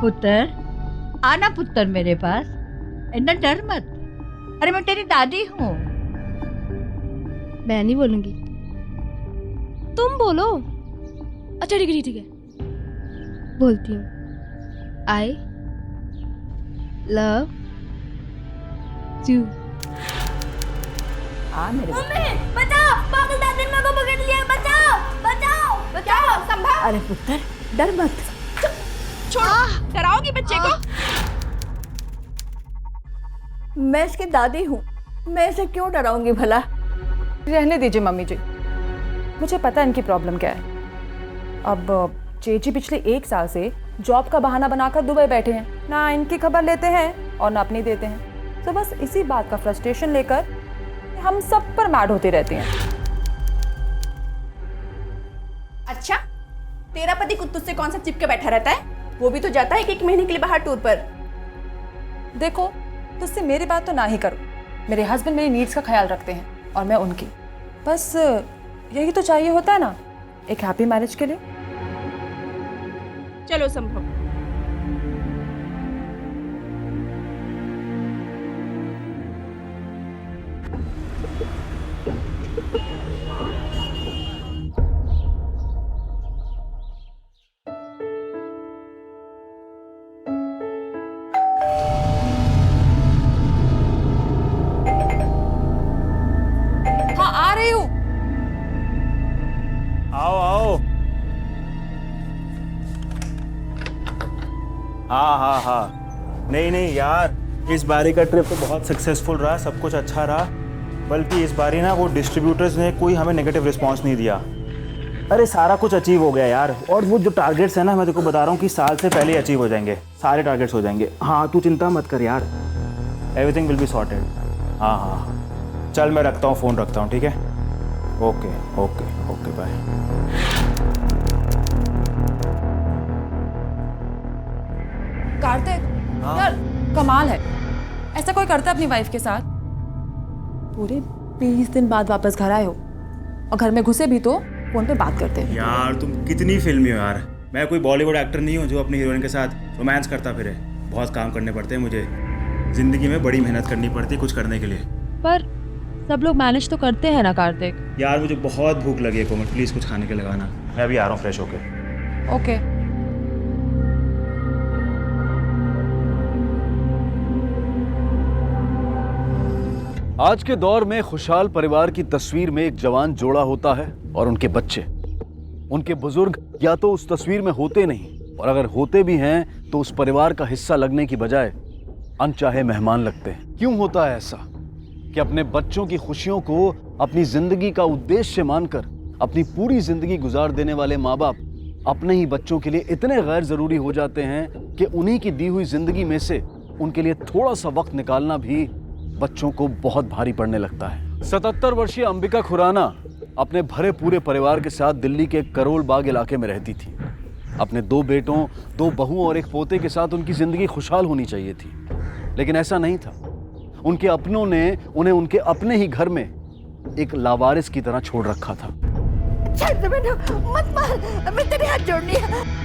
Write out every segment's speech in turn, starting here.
पुत्र, आना पुत्र मेरे पास, इतना डर मत। अरे मैं तेरी दादी हूँ। मैं नहीं बोलूंगी, तुम बोलो। अच्छा ठीक है ठीक है, बोलती हूँ। I love you. हाँ मेरे मम्मी बचाओ, पागल दादी ने मेरे को पकड़ लिया, बचाओ बचाओ बचाओ, संभाल। अरे पुत्र, डर मत। छोड़ो, डराओगी बच्चे को? मैं इसकी दादी हूँ, मैं इसे क्यों डराऊंगी भला? रहने दीजिए मम्मी जी, मुझे पता है इनकी प्रॉब्लम क्या है। अब चेची पिछले 1 साल से जॉब का बहाना बनाकर दुबई बैठे हैं, ना इनकी खबर लेते हैं और ना अपनी देते हैं। तो बस इसी बात का फ्रस्ट्रेशन लेकर हम सब पर मैड होते रहते हैं। अच्छा, तेरा पति कुत्तू से कौन सा चिपके बैठा रहता है? वो भी तो जाता है 1 महीने के लिए बाहर टूर पर। देखो, तुझसे मेरी बात तो ना ही करो। मेरे हस्बैंड मेरी नीड्स का ख्याल रखते हैं और मैं उनकी। बस यही तो चाहिए होता है ना एक हैप्पी मैरिज के लिए। चलो संभव। हाँ आ रही हूँ। आओ आओ। हाँ, नहीं नहीं यार, इस बारी का ट्रिप तो बहुत सक्सेसफुल रहा, सब कुछ अच्छा रहा। बल्कि इस बारी ना वो डिस्ट्रीब्यूटर्स ने कोई हमें नेगेटिव रिस्पांस नहीं दिया। अरे सारा कुछ अचीव हो गया यार। और वो जो टारगेट्स है ना, मैं तेरे को बता रहा हूँ कि साल से पहले अचीव हो जाएंगे, सारे टारगेट्स हो जाएंगे। हाँ तू चिंता मत कर यार, एवरीथिंग विल बी सॉर्टेड। हाँ हाँ, चल मैं रखता हूँ, फ़ोन रखता हूँ, ठीक है? Okay okay okay bye. Kartik, यार कमाल है, ऐसा कोई करता है अपनी वाइफ के साथ? पूरे 20 दिन बाद वापस घर आए हो और घर में घुसे भी तो फोन पे बात करते हैं। यार तुम कितनी फिल्मी हो यार। मैं कोई बॉलीवुड एक्टर नहीं हूँ जो अपनी हीरोइन के साथ रोमांस करता फिरे। बहुत काम करने पड़ते हैं मुझे, जिंदगी में बड़ी मेहनत करनी पड़ती है कुछ करने के लिए। पर सब लोग मैनेज तो करते हैं ना कार्तिक। यार मुझे बहुत भूख लगी है कोमल, प्लीज़ कुछ खाने के लगाना। मैं अभी आ रहा हूँ फ्रेश होके। ओके। आज के दौर में खुशहाल परिवार की तस्वीर में एक जवान जोड़ा होता है और उनके बच्चे। उनके बुजुर्ग या तो उस तस्वीर में होते नहीं, और अगर होते भी हैं तो उस परिवार का हिस्सा लगने की बजाय अनचाहे मेहमान लगते हैं। क्यों होता है ऐसा कि अपने बच्चों की खुशियों को अपनी जिंदगी का उद्देश्य मानकर अपनी पूरी जिंदगी गुजार देने वाले माँ बाप अपने ही बच्चों के लिए इतने गैर जरूरी हो जाते हैं कि उन्हीं की दी हुई जिंदगी में से उनके लिए थोड़ा सा वक्त निकालना भी बच्चों को बहुत भारी पड़ने लगता है। 77 वर्षीय अंबिका खुराना अपने भरे पूरे परिवार के साथ दिल्ली के करोल बाग इलाके में रहती थी। अपने 2 बेटों, 2 बहुओं और एक पोते के साथ उनकी जिंदगी खुशहाल होनी चाहिए थी, लेकिन ऐसा नहीं था। उनके अपनों ने उन्हें उनके अपने ही घर में एक लावारिस की तरह छोड़ रखा था। मत मार, मैं तेरे हाथ जोड़नी है।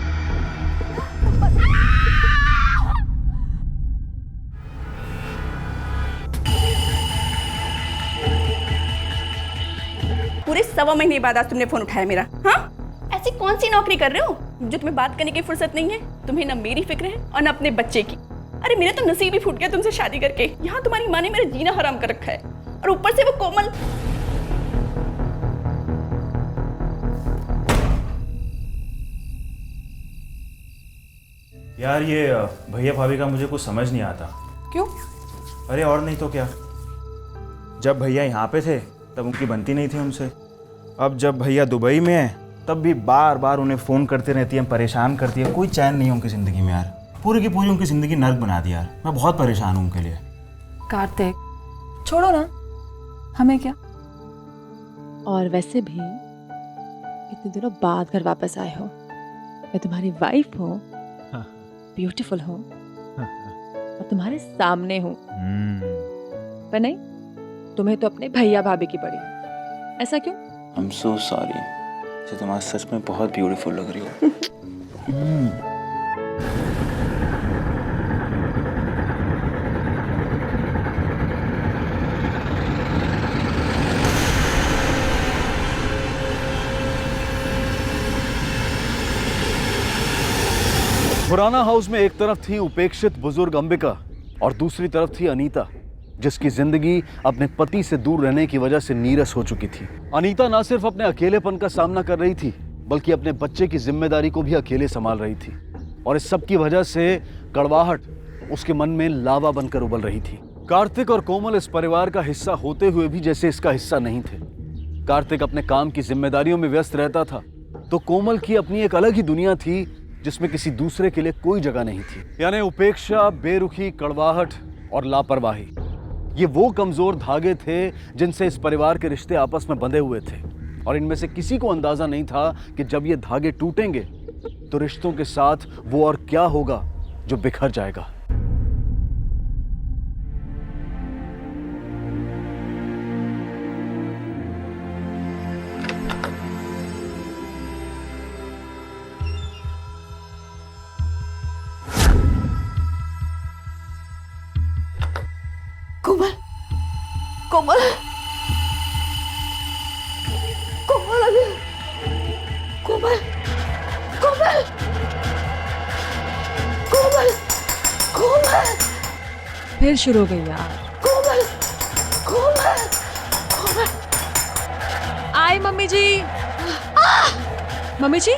पूरे 1.25 महीने बाद आज तुमने फोन उठाया मेरा। हाँ, ऐसी कौन सी नौकरी कर रहे हो जो तुम्हें बात करने की फुर्सत नहीं है? तुम्हें ना मेरी फिक्र है और ना अपने बच्चे की। अरे मेरा तो नसीब ही फूट गया तुमसे शादी करके। यहाँ तुम्हारी माँ ने मेरा जीना हराम कर रखा है, और ऊपर से वो कोमल। यार ये भैया भाभी का मुझे कुछ समझ नहीं आता। क्यों? अरे और नहीं तो क्या, जब भैया यहाँ पे थे तब उनकी बनती नहीं थी उनसे। अब जब भैया दुबई में है तब भी बार बार उन्हें फ़ोन करते रहती है, परेशान करती है। कोई चैन नहीं है उनकी ज़िंदगी में यार, पूरी की पूरी उनकी ज़िंदगी नर्क बना दी यार। मैं बहुत परेशान हूँ उनके लिए। कार्तिक छोड़ो ना, हमें क्या। और वैसे भी इतने दिनों बाद घर वापस आए हो, मैं तुम्हारी वाइफ हूँ, ब्यूटीफुल हूँ और तुम्हारे सामने हूँ। पर नहीं, तुम्हें तो अपने भैया भाभी की पड़ी। ऐसा क्यों? I'm so sorry। तुम आज सच में बहुत ब्यूटीफुल लग रही हो। खुराना हाउस में एक तरफ थी उपेक्षित बुजुर्ग अंबिका और दूसरी तरफ थी अनीता, जिसकी जिंदगी अपने पति से दूर रहने की वजह से नीरस हो चुकी थी। अनीता ना सिर्फ अपने अकेलेपन का सामना कर रही थी, बल्कि अपने बच्चे की जिम्मेदारी को भी अकेले संभाल रही थी। और इस सब की वजह से कड़वाहट उसके मन में लावा बनकर उबल रही थी। कार्तिक और कोमल इस परिवार का हिस्सा होते हुए भी जैसे इसका हिस्सा नहीं थे। कार्तिक अपने काम की जिम्मेदारियों में व्यस्त रहता था, तो कोमल की अपनी एक अलग ही दुनिया थी जिसमें किसी दूसरे के लिए कोई जगह नहीं थी। यानी उपेक्षा, बेरुखी, कड़वाहट और लापरवाही, ये वो कमजोर धागे थे जिनसे इस परिवार के रिश्ते आपस में बंधे हुए थे। और इनमें से किसी को अंदाजा नहीं था कि जब ये धागे टूटेंगे तो रिश्तों के साथ वो और क्या होगा जो बिखर जाएगा। कोमल, कोमल, कोमल, अभी कोमल, कोमल, कोमल, कोमल, फिर शुरू हो गई यार। कोमल, कोमल, कोमल। आए मम्मी जी। मम्मी जी,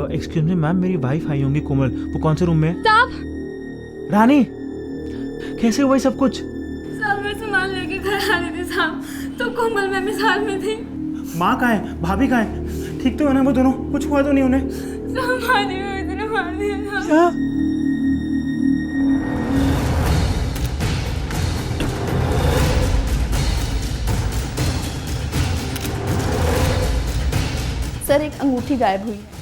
एक्सक्यूज मी मैम, मेरी वाइफ आई होंगी कोमल, वो कौन से रूम में? साहब। रानी, कैसे हुआ ये सब कुछ? साहब मैं सामान लेके घर आ रही थी साहब, तो कोमल में मिसाल में थी। माँ कहाँ है, भाभी कहाँ है? ठीक तो है ना वो दोनों? कुछ हुआ तो नहीं उन्हें? साहब मारी हुई इतने मार दिया साहब। क्या? सर, एक अंगूठी गायब हुई है।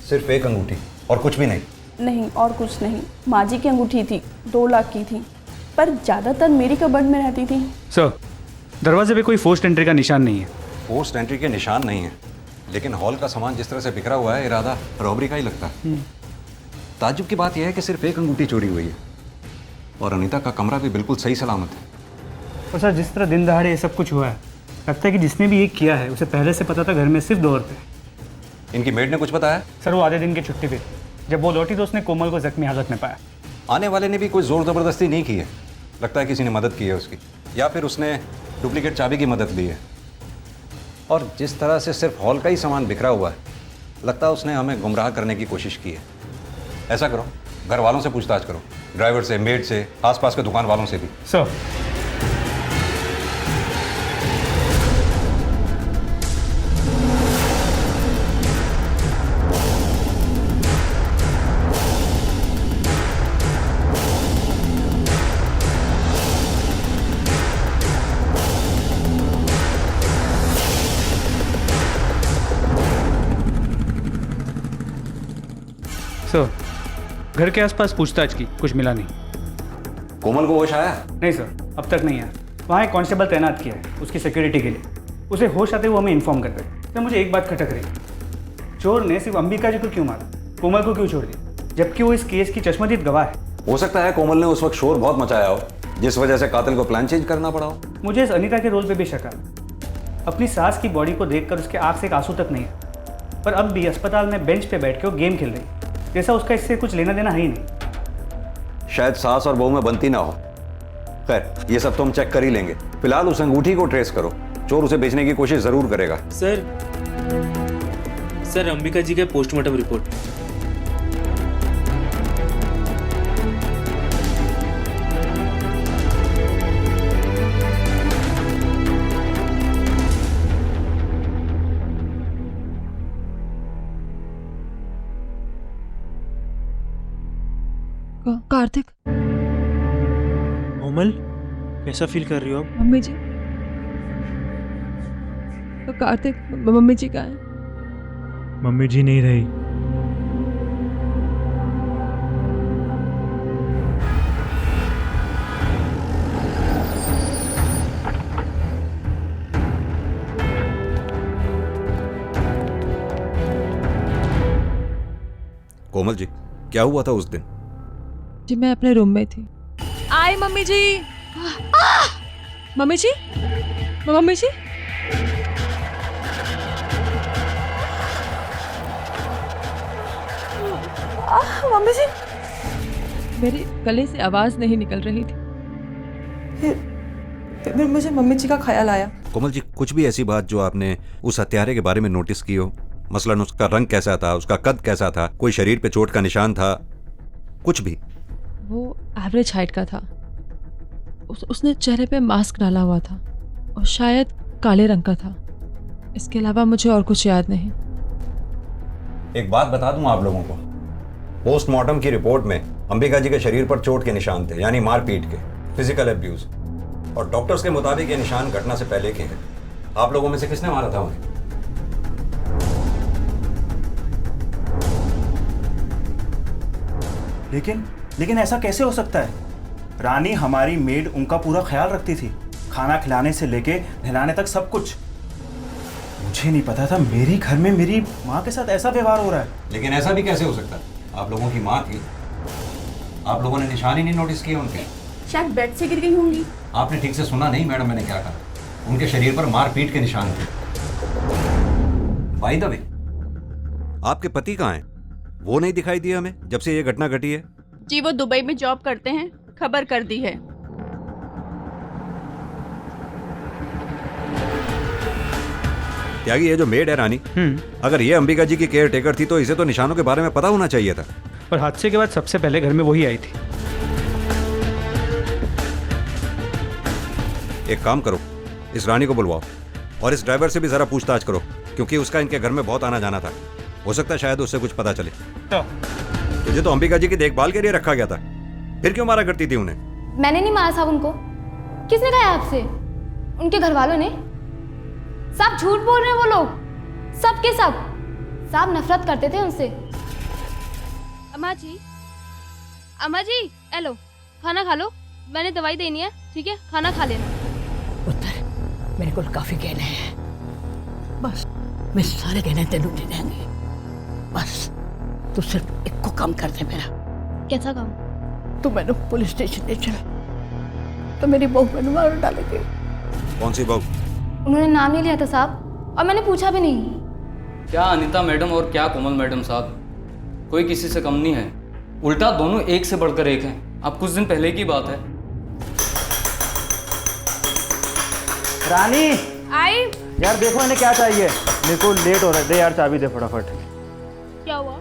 सिर्फ एक अंगूठी और कुछ भी नहीं? नहीं, और कुछ नहीं। माँ जी की अंगूठी थी, 2 लाख की थी, पर ज़्यादातर मेरी कबर्ड में रहती थी। सर, दरवाजे पे कोई फोर्स्ड एंट्री का निशान नहीं है। पोस्ट एंट्री के निशान नहीं है, लेकिन हॉल का सामान जिस तरह से बिखरा हुआ है, इरादा रॉबरी का ही लगता है। ताज्जुब की बात यह है कि सिर्फ एक अंगूठी चोरी हुई है और अनीता का कमरा भी बिल्कुल सही सलामत है। और सर, जिस तरह दिन दहाड़े ये सब कुछ हुआ है, लगता है कि जिसने भी ये किया है उसे पहले से पता था घर में सिर्फ 2 औरतें। इनकी मेड ने कुछ बताया? सर, वो आधे दिन की छुट्टी पे थी। जब वो लौटी तो उसने कोमल को जख्मी हालत में पाया। आने वाले ने भी कोई जोर ज़बरदस्ती नहीं की है, लगता है किसी ने मदद की है उसकी, या फिर उसने डुप्लीकेट चाबी की मदद ली है। और जिस तरह से सिर्फ हॉल का ही सामान बिखरा हुआ है, लगता है उसने हमें गुमराह करने की कोशिश की है। ऐसा करो, घर वालों से पूछताछ करो, ड्राइवर से, मेड से, आसपास के दुकान वालों से भी। सर, सर, घर के आसपास पूछताछ की, कुछ मिला नहीं। कोमल को होश आया? नहीं सर, अब तक नहीं आया। वहाँ एक कांस्टेबल तैनात किया है उसकी सिक्योरिटी के लिए। उसे होश आते हुए हमें इन्फॉर्म कर दे। सर, मुझे एक बात खटक रही, चोर ने सिर्फ अंबिका जी को क्यों मारा, कोमल को क्यों छोड़ दिया, जबकि वो इस केस की चश्मदीद गवाह है। हो सकता है कोमल ने उस वक्त शोर बहुत मचाया हो, जिस वजह से कातिल को प्लान चेंज करना पड़ा हो। मुझे इस अनीता के रोल पे भी शक है। अपनी सास की बॉडी को देखकर उसके आंख से एक आंसू तक नहीं है, पर अब भी अस्पताल में बेंच पे बैठ के वो गेम खेल रही, जैसा उसका इससे कुछ लेना देना है ही नहीं। शायद सास और बहू में बनती ना हो। खैर, ये सब तो हम चेक कर ही लेंगे। फिलहाल उस अंगूठी को ट्रेस करो, चोर उसे बेचने की कोशिश जरूर करेगा। सर अंबिका जी का पोस्टमार्टम रिपोर्ट। कार्तिक। कोमल, कैसा फील कर रही हो अब? मम्मी जी। कार्तिक, मम्मी जी कहाँ है? मम्मी जी नहीं रही। कोमल जी, क्या हुआ था उस दिन? जी मैं अपने रूम में थी। आए mummy ji. Mummy ji, mummy ji. Mummy जी, मेरे गले से आवाज नहीं निकल रही थी। फिर मुझे मम्मी जी का ख्याल आया। कोमल जी, कुछ भी ऐसी बात जो आपने उस हत्यारे के बारे में नोटिस की हो? मसलन उसका रंग कैसा था, उसका कद कैसा था, कोई शरीर पे चोट का निशान था, कुछ भी? वो एवरेज हाइट का था। उसने चेहरे पे मास्क डाला हुआ था और शायद काले रंग का था। इसके अलावा मुझे और कुछ याद नहीं। एक बात बता दूं आप लोगों को, पोस्टमार्टम की रिपोर्ट में अंबिका जी के शरीर पर चोट के निशान थे, यानी मारपीट के, फिजिकल अब्यूज। और डॉक्टर्स के मुताबिक ये निशान घटना से पहले के हैं। आप लोगों में से किसने मारा था उन्हें? लेकिन ऐसा कैसे हो सकता है? रानी हमारी मेड उनका पूरा ख्याल रखती थी, खाना खिलाने से लेके नहलाने तक सब कुछ। मुझे नहीं पता था मेरी घर में मेरी माँ के साथ ऐसा व्यवहार हो रहा है। लेकिन ऐसा भी कैसे हो सकता है? आप लोगों की माँ थी, आप लोगों ने निशान ही नहीं नोटिस किए उनके? शायद बेड से गिर गई होंगी। आपने ठीक से सुना नहीं मैडम, मैंने क्या कहा? उनके शरीर पर मारपीट के निशान थे। बाय द वे, आपके पति कहाँ हैं? वो नहीं दिखाई दिया हमें जब से ये घटना घटी है। जी वो दुबई में जॉब करते हैं, खबर कर दी है। त्यागी, ये जो मेड है रानी, अगर ये अंबिका जी की केयर टेकर थी तो इसे तो निशानों के बारे में पता होना चाहिए था। पर हादसे के बाद सबसे पहले घर में वही आई थी। एक काम करो, इस रानी को बुलवाओ और इस ड्राइवर से भी जरा पूछताछ करो, क्योंकि उसका इनके घर में बहुत आना जाना था। हो सकता है शायद उससे कुछ पता चले। तुझे तो अंबिका जी की देखभाल के लिए रखा गया था, फिर क्यों मारा करती थी उन्हें? मैंने नहीं मारा साहब उनको। किसने कहा आपसे? उनके घर वालों ने। साहब झूठ बोल रहे हैं वो लोग, सब के सब। साहब नफरत करते थे उनसे। अम्मा जी, अम्मा जी, हेलो, खाना खा लो। मैंने दवाई देनी है, ठीक है? खाना खा लेना। पुत्र, मेरे को काफी गहने हैं, बस मैं सारे गहने तेनू दे देंगे। बस तू सिर्फ एक को काम कर दे मेरा। कैसा काम? तू मैंने पुलिस स्टेशन ले चल, तो मेरी बहू मैंने मार डालेगी। कौन सी बहू? उन्होंने नाम नहीं लिया था साहब, और मैंने पूछा भी नहीं। क्या अनीता मैडम और क्या कोमल मैडम साहब, कोई किसी से कम नहीं है। उल्टा दोनों एक से बढ़कर एक हैं। अब कुछ दिन पहले की बात है। रानी आई। यार देखो इन्हें क्या चाहिए, मेरे को लेट हो रहा है। दे यार चाबी दे फटाफट। क्या हुआ?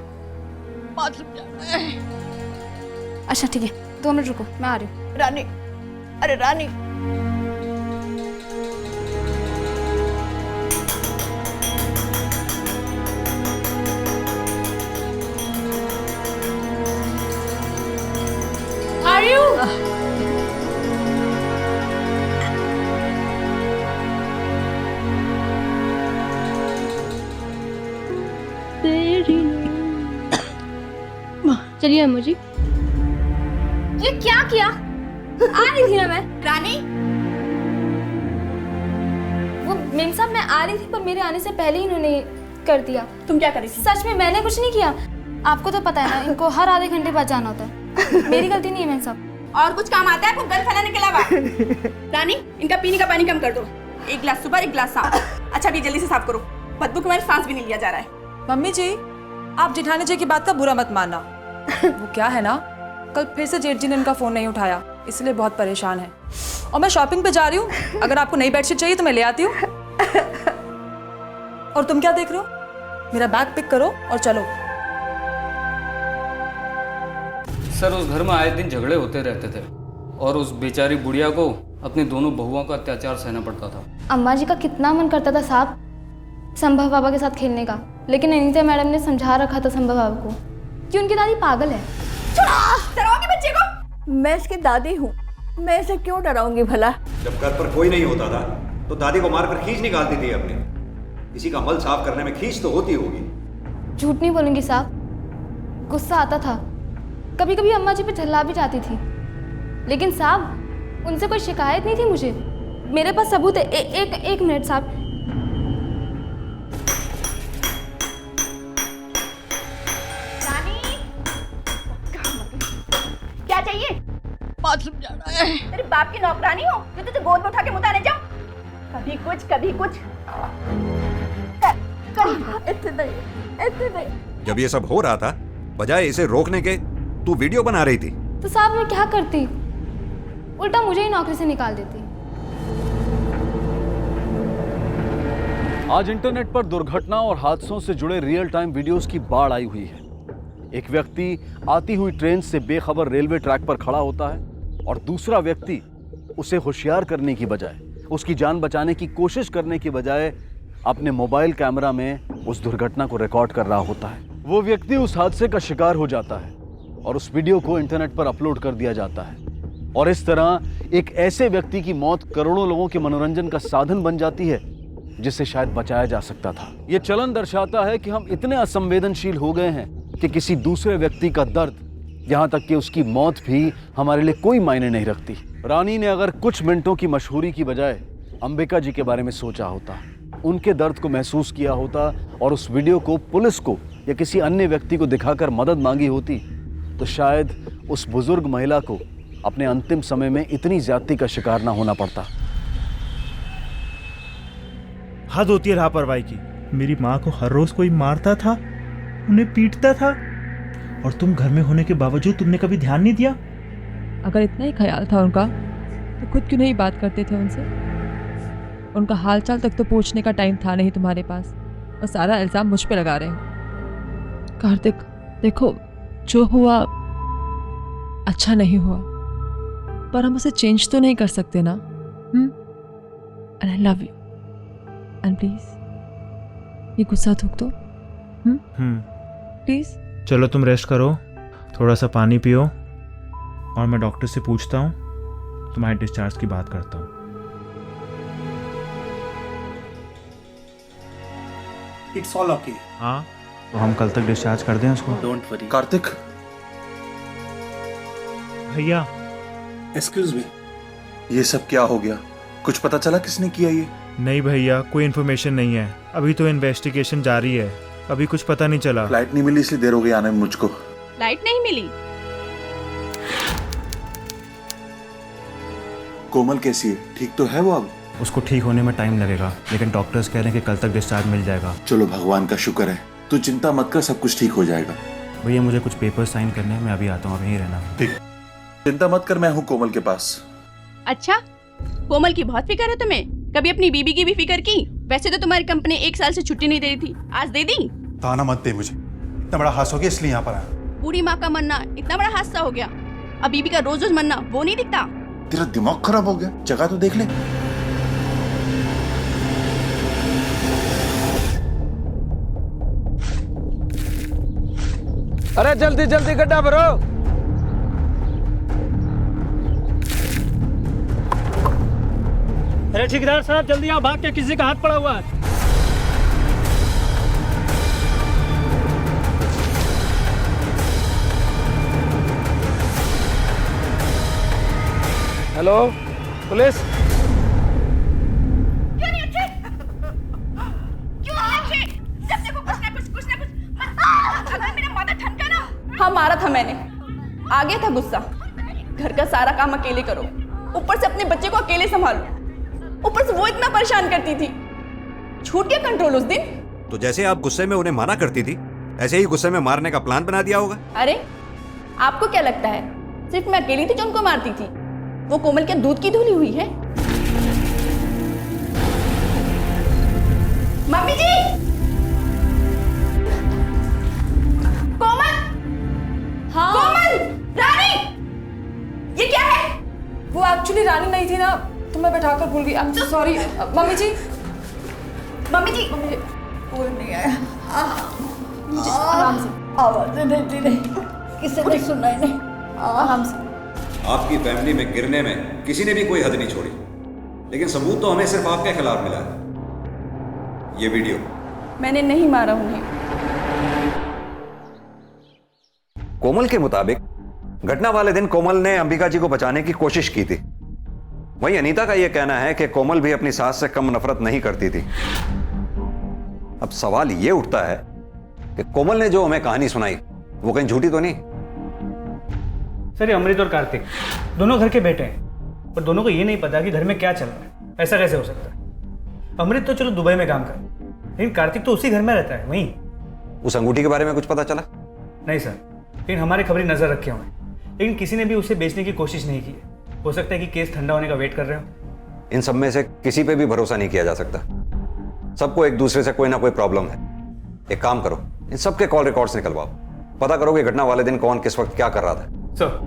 अच्छा ठीक है, 2 मिनट रुको, मैं आ रही हूँ। रानी, अरे रानी, आ रही हूँ। चलिए अम्मा जी। ये क्या किया? आ रही थी ना मैं। रानी, वो मेम साहब मैं आ रही थी, पर मेरे आने से पहले ही इन्होंने कर दिया। तुम क्या कर रही थी? सच में मैंने कुछ नहीं किया। आपको तो पता है ना, इनको हर आधे घंटे बाद जाना होता है। मेरी गलती नहीं है मेम साहब। और कुछ काम आता है आपको गल फैलाने के अलावा? रानी, इनका पीने का पानी कम कर दो। 1 गिलास सुबह, 1 गिलास शाम। अच्छा अभी जल्दी से साफ करो, बदबू के मेरे सांस भी नहीं लिया जा रहा है। मम्मी जी, आप जेठानी जी की बात का बुरा मत मानना। वो क्या है ना, कल फिर से जेठ जी ने इनका फोन नहीं उठाया, इसलिए बहुत परेशान है। और मैं शॉपिंग पे जा रही हूँ, अगर आपको नई बेडशीट चाहिए तो मैं ले आती हूँ। और तुम क्या देख रहे हो? मेरा बैग पिक करो और चलो। सर उस घर में आए दिन झगड़े होते रहते थे और उस बेचारी बुढ़िया को अपनी दोनों बहुओं का अत्याचार सहना पड़ता था। अम्मा जी का कितना मन करता था साहब संभव बाबा के साथ खेलने का, लेकिन अनीता मैडम ने समझा रखा था संभव बाबा को कि उनकी दादी पागल है। डराओगे बच्चे को? मैं इसकी दादी हूँ, मैं इसे क्यों डराऊंगी भला? जब घर पर कोई नहीं होता था तो दादी को मारकर खींच निकालती थी अपने। किसी का मल साफ करने में खींच तो होती होगी। झूठ नहीं बोलूंगी साहब, गुस्सा आता था, कभी कभी अम्मा जी पे झल्ला भी जाती थी, लेकिन साहब उनसे कोई शिकायत नहीं थी मुझे। मेरे पास सबूत है। एक मिनट साहब। रानी, बात समझाना है। तेरे बाप की नौकरानी हो जो तुझे गोद में उठा के मुताने जाओ। कभी कुछ कभी कुछ। इतने नहीं। जब ये सब हो रहा था, बजाय इसे रोकने के तू वीडियो बना रही थी। तो साहब मैं क्या करती, उल्टा मुझे ही नौकरी से निकाल देती। आज इंटरनेट पर दुर्घटना और हादसों से जुड़े रियल टाइम वीडियोस की बाढ़ आई हुई है। एक व्यक्ति आती हुई ट्रेन से बेखबर रेलवे ट्रैक पर खड़ा होता है और दूसरा व्यक्ति उसे होशियार करने की बजाय, उसकी जान बचाने की कोशिश करने की बजाय अपने मोबाइल कैमरा में उस दुर्घटना को रिकॉर्ड कर रहा होता है। वो व्यक्ति उस हादसे का शिकार हो जाता है और उस वीडियो को इंटरनेट पर अपलोड कर दिया जाता है और इस तरह एक ऐसे व्यक्ति की मौत करोड़ों लोगों के मनोरंजन का साधन बन जाती है जिसे शायद बचाया जा सकता था। ये चलन दर्शाता है कि हम इतने असंवेदनशील हो गए हैं कि किसी दूसरे व्यक्ति का दर्द, यहाँ तक कि उसकी मौत भी हमारे लिए कोई मायने नहीं रखती। रानी ने अगर कुछ मिनटों की मशहूरी की बजाय अंबिका जी के बारे में सोचा होता, उनके दर्द को महसूस किया होता और उस वीडियो को पुलिस को या किसी अन्य व्यक्ति को दिखाकर मदद मांगी होती, तो शायद उस बुजुर्ग महिला को अपने अंतिम समय में इतनी ज्यादती का शिकार ना होना पड़ता। हद होती है लापरवाही की। मेरी माँ को हर रोज कोई मारता था, उन्हें पीटता था, और तुम घर में होने के बावजूद तुमने कभी ध्यान नहीं दिया। अगर इतना ही ख्याल था उनका तो खुद क्यों नहीं बात करते थे उनसे? उनका हालचाल तक तो पूछने का टाइम था नहीं तुम्हारे पास, और सारा इल्ज़ाम मुझ पे लगा रहे हो। कार्तिक देखो, जो हुआ अच्छा नहीं हुआ, पर हम उसे चेंज तो नहीं कर सकते ना। And I love you, and please ये गुस्सा थूक दो प्लीज। चलो तुम रेस्ट करो, थोड़ा सा पानी पियो, और मैं डॉक्टर से पूछता हूँ, तुम्हारे डिस्चार्ज की बात करता हूँ। It's all okay. हाँ, तो हम कल तक डिस्चार्ज कर दें उसको। Don't worry. कार्तिक, भैया एक्सक्यूज मी, ये सब क्या हो गया? कुछ पता चला किसने किया ये? नहीं भैया, कोई इन्फॉर्मेशन नहीं है, अभी तो इन्वेस्टिगेशन जारी है, अभी कुछ पता नहीं चला। फ्लाइट नहीं मिली इसलिए देर हो गई आने में मुझको। लाइट नहीं मिली? कोमल कैसी है? ठीक तो है वो अब? उसको ठीक होने में टाइम लगेगा, लेकिन डॉक्टर्स कह रहे हैं कि कल तक डिस्चार्ज मिल जाएगा। चलो भगवान का शुक्र है, तू चिंता मत कर, सब कुछ ठीक हो जाएगा। भैया मुझे कुछ पेपर साइन करने हैं, मैं अभी आता हूँ, अब यहीं रहना। ठीक, चिंता मत कर, मैं हूँ कोमल के पास। अच्छा, कोमल की बहुत फिक्र है तुम्हें? कभी अपनी बीबी की भी फिक्र की? वैसे तो तुम्हारी कंपनी 1 साल से छुट्टी नहीं दे रही थी, आज दे दी? ताना मत दे मुझे, इतना बड़ा हादसा हो गया इसलिए यहाँ पर आया। पूरी माँ का मरना इतना बड़ा हादसा हो गया, अब बीबी का रोज रोज मरना वो नहीं दिखता? तेरा दिमाग खराब हो गया, जगह तो देख ले। अरे जल्दी जल्दी गड्ढा भरो। अरे ठेकेदार साहब जल्दी आओ, भाग के किसी का हाथ पड़ा हुआ है। Hello police. क्यों नहीं अच्छे? क्यों नहीं अच्छे? जब देखो कुछ ना कुछ। अगर मेरा माथा ठनका ना। हाँ मारा था मैंने, आ गया था गुस्सा। घर का सारा काम अकेले करो, ऊपर से अपने बच्चे को अकेले संभालो, ऊपर से वो इतना परेशान करती थी। छूट गया कंट्रोल उस दिन। तो जैसे आप गुस्से में उन्हें माना करती थी, ऐसे ही गुस्से में मारने का प्लान बना दिया होगा। अरे आपको क्या लगता है सिर्फ मैं अकेली थी जो उनको मारती थी? वो कोमल क्या दूध की धुली हुई है? मम्मी जी! कोमल! हाँ कोमल! रानी! ये क्या है? वो एक्चुअली रानी नहीं थी ना, तो मैं बैठाकर भूल गई। I am sorry mummy ji. Mummy ji! कोई नहीं आया। आराम से, आवाज़ें देती रही, किसी ने सुना ही नहीं। आराम से। आपकी फैमिली में गिरने में किसी ने भी कोई हद नहीं छोड़ी, लेकिन सबूत तो हमें सिर्फ आपके खिलाफ मिला है। ये वीडियो। मैंने नहीं मारा उन्हें। कोमल के मुताबिक घटना वाले दिन कोमल ने अंबिका जी को बचाने की कोशिश की थी। वहीं अनीता का यह कहना है कि कोमल भी अपनी सास से कम नफरत नहीं करती थी। अब सवाल यह उठता है कि कोमल ने जो हमें कहानी सुनाई वो कहीं झूठी तो नहीं? सर ये अमृत और कार्तिक दोनों घर के बेटे हैं, पर दोनों को ये नहीं पता कि घर में क्या चल रहा है। ऐसा कैसे हो सकता है? अमृत तो चलो दुबई में काम कर, लेकिन कार्तिक तो उसी घर में रहता है वहीं। उस अंगूठी के बारे में कुछ पता चला? नहीं सर, लेकिन हमारी खबरें नजर रखे हुए हैं, लेकिन किसी ने भी उसे बेचने की कोशिश नहीं की है। हो सकता है कि केस ठंडा होने का वेट कर रहे हो। इन सब में से किसी पे भी भरोसा नहीं किया जा सकता। सबको एक दूसरे से कोई ना कोई प्रॉब्लम है। एक काम करो, इन सबके कॉल रिकॉर्ड्स निकलवाओ, पता करो कि घटना वाले दिन कौन किस वक्त क्या कर रहा था। सर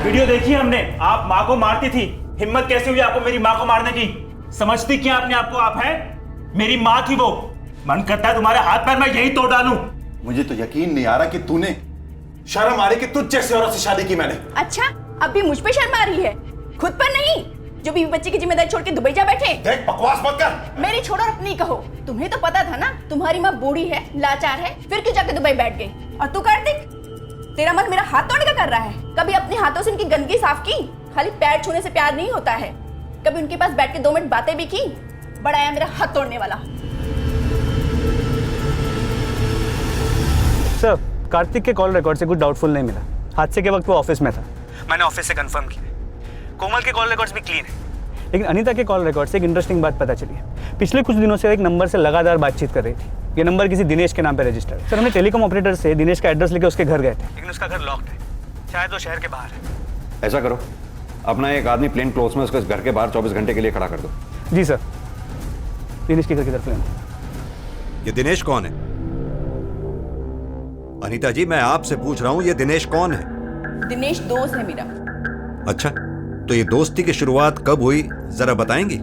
वीडियो देखी हमने, आप माँ को मारती थी। हिम्मत कैसे हुई आपको मेरी माँ को मारने की? समझती क्या अपने आप को आप हैं? मेरी माँ थी वो। मन करता है तुम्हारे हाथ पैर मैं यही तोड़ डालूं। मुझे तो यकीन नहीं आ रहा कि तूने शर्म आ रही कि तुझ जैसे औरत से शादी की मैंने। अच्छा, अब भी मुझ पे शर्म आ रही है, खुद पर नहीं, जो बीवी बच्चे की जिम्मेदारी छोड़ के दुबई जा बैठे। देख बकवास मत कर। मेरी छोड़ो और अपनी कहो। तुम्हें तो पता था ना तुम्हारी माँ बूढ़ी है, लाचार है, फिर क्यों जाके दुबई बैठ गई? और तू कार्तिक, तेरा मन मेरा हाथ तोड़ने का कर रहा है। कभी अपने हाथों से इनकी गंदगी साफ की? खाली पैर छूने से प्यार नहीं होता है। कभी उनके पास बैठ के 2 मिनट बातें भी की? बड़ा आया मेरा हाथ तोड़ने वाला। सर कार्तिक के कॉल रिकॉर्ड से कुछ डाउटफुल नहीं मिला। हादसे के वक्त वो ऑफिस में था, मैंने ऑफिस से कंफर्म किया। कोमल के कॉल रिकॉर्ड्स भी क्लीन है, लेकिन अनीता के कॉल रिकॉर्ड से एक इंटरेस्टिंग बात पता चली है। पिछले कुछ दिनों से एक नंबर से लगातार बातचीत कर रही थी। ये नंबर किसी दिनेश के नाम पे रजिस्टर्ड है। सर हमने टेलीकॉम ऑपरेटर से दिनेश का एड्रेस लेके उसके घर गए थे, लेकिन उसका घर लॉक्ड है, शायद वो शहर के बाहर है। ऐसा करो, अपना एक आदमी प्लेन क्लोथ में उसको इस घर के बाहर 24 घंटे के लिए खड़ा कर दो। जी सर, दिनेश के घर की तरफ लेना। ये दिनेश कौन है? अनीता जी मैं आपसे पूछ रहा हूं, ये दिनेश कौन है? दिनेश दोस्त है मेरा। अच्छा, तो ये दोस्ती की शुरुआत कब हुई जरा बताएंगी?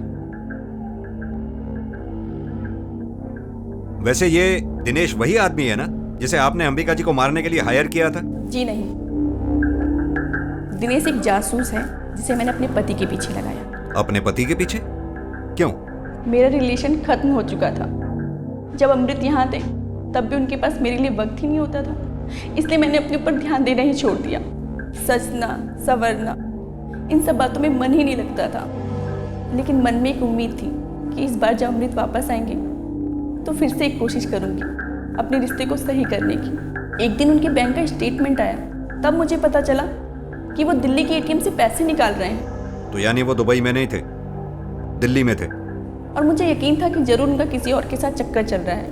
वैसे ये दिनेश वही आदमी है ना जिसे आपने अंबिका जी को मारने के लिए हायर किया था? जी नहीं, दिनेश एक जासूस है जिसे मैंने अपने पति के पीछे लगाया। अपने पति के पीछे? क्यों? मेरा रिलेशन खत्म हो चुका था। जब अमृत यहाँ थे तब भी उनके पास मेरे लिए वक्त ही नहीं होता था, इसलिए मैंने अपने ऊपर ध्यान देना ही छोड़ दिया। सजना संवरना इन सब बातों में मन ही नहीं लगता था। लेकिन मन में एक उम्मीद थी कि इस बार जब अमृत वापस आएंगे तो फिर से एक कोशिश करूँगी अपने रिश्ते को सही करने की। एक दिन उनके बैंक का स्टेटमेंट आया, तब मुझे पता चला कि वो दिल्ली के एटीएम से पैसे निकाल रहे हैं। तो यानी वो दुबई में नहीं थे, दिल्ली में थे? और मुझे यकीन था कि जरूर उनका किसी और के साथ चक्कर चल रहा है,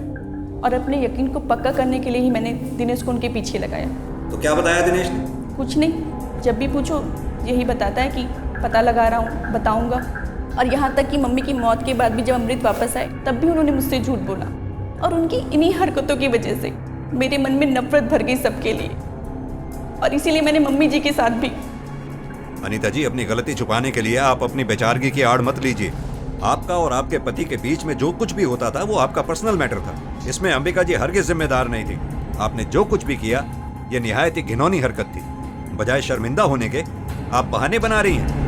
और अपने यकीन को पक्का करने के लिए ही मैंने दिनेश को उनके पीछे लगाया। तो क्या बताया दिनेश ने? कुछ नहीं, जब भी पूछो यही बताता है कि पता लगा रहा हूँ, बताऊँगा। और यहाँ तक कि मम्मी की मौत के बाद भी जब अमृत वापस आए तब भी उन्होंने मुझसे झूठ बोला, और उनकी इन्हीं हरकतों की वजह से मेरे मन में नफरत भर गई सबके लिए, और इसीलिए मैंने मम्मी जी के साथ भी। अनीता जी अपनी गलती छुपाने के लिए आप अपनी बेचारगी की आड़ मत लीजिए। आपका और आपके पति के बीच में जो कुछ भी होता था वो आपका पर्सनल मैटर था, इसमें अंबिका जी हरगिज़ जिम्मेदार नहीं थी। आपने जो कुछ भी किया ये निहायत ही घिनौनी हरकत थी। बजाय शर्मिंदा होने के आप बहाने बना रही हैं।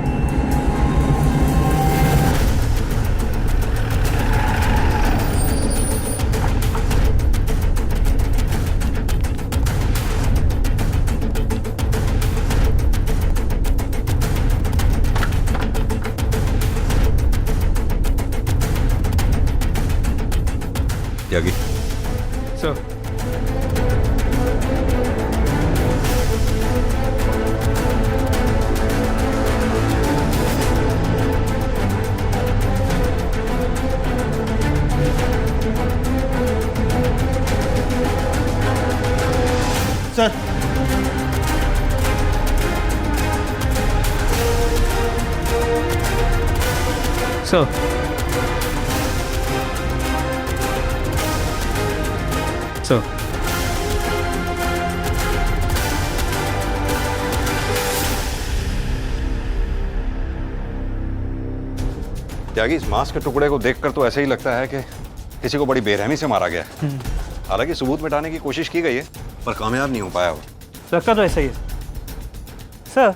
त्यागी सर, सर सर सर त्यागी इस मांस के टुकड़े को देखकर तो ऐसे ही लगता है कि किसी को बड़ी बेरहमी से मारा गया है। हालांकि सबूत मिटाने की कोशिश की गई है पर कामयाब नहीं हो पाया वो। लगता तो ऐसा ही है सर।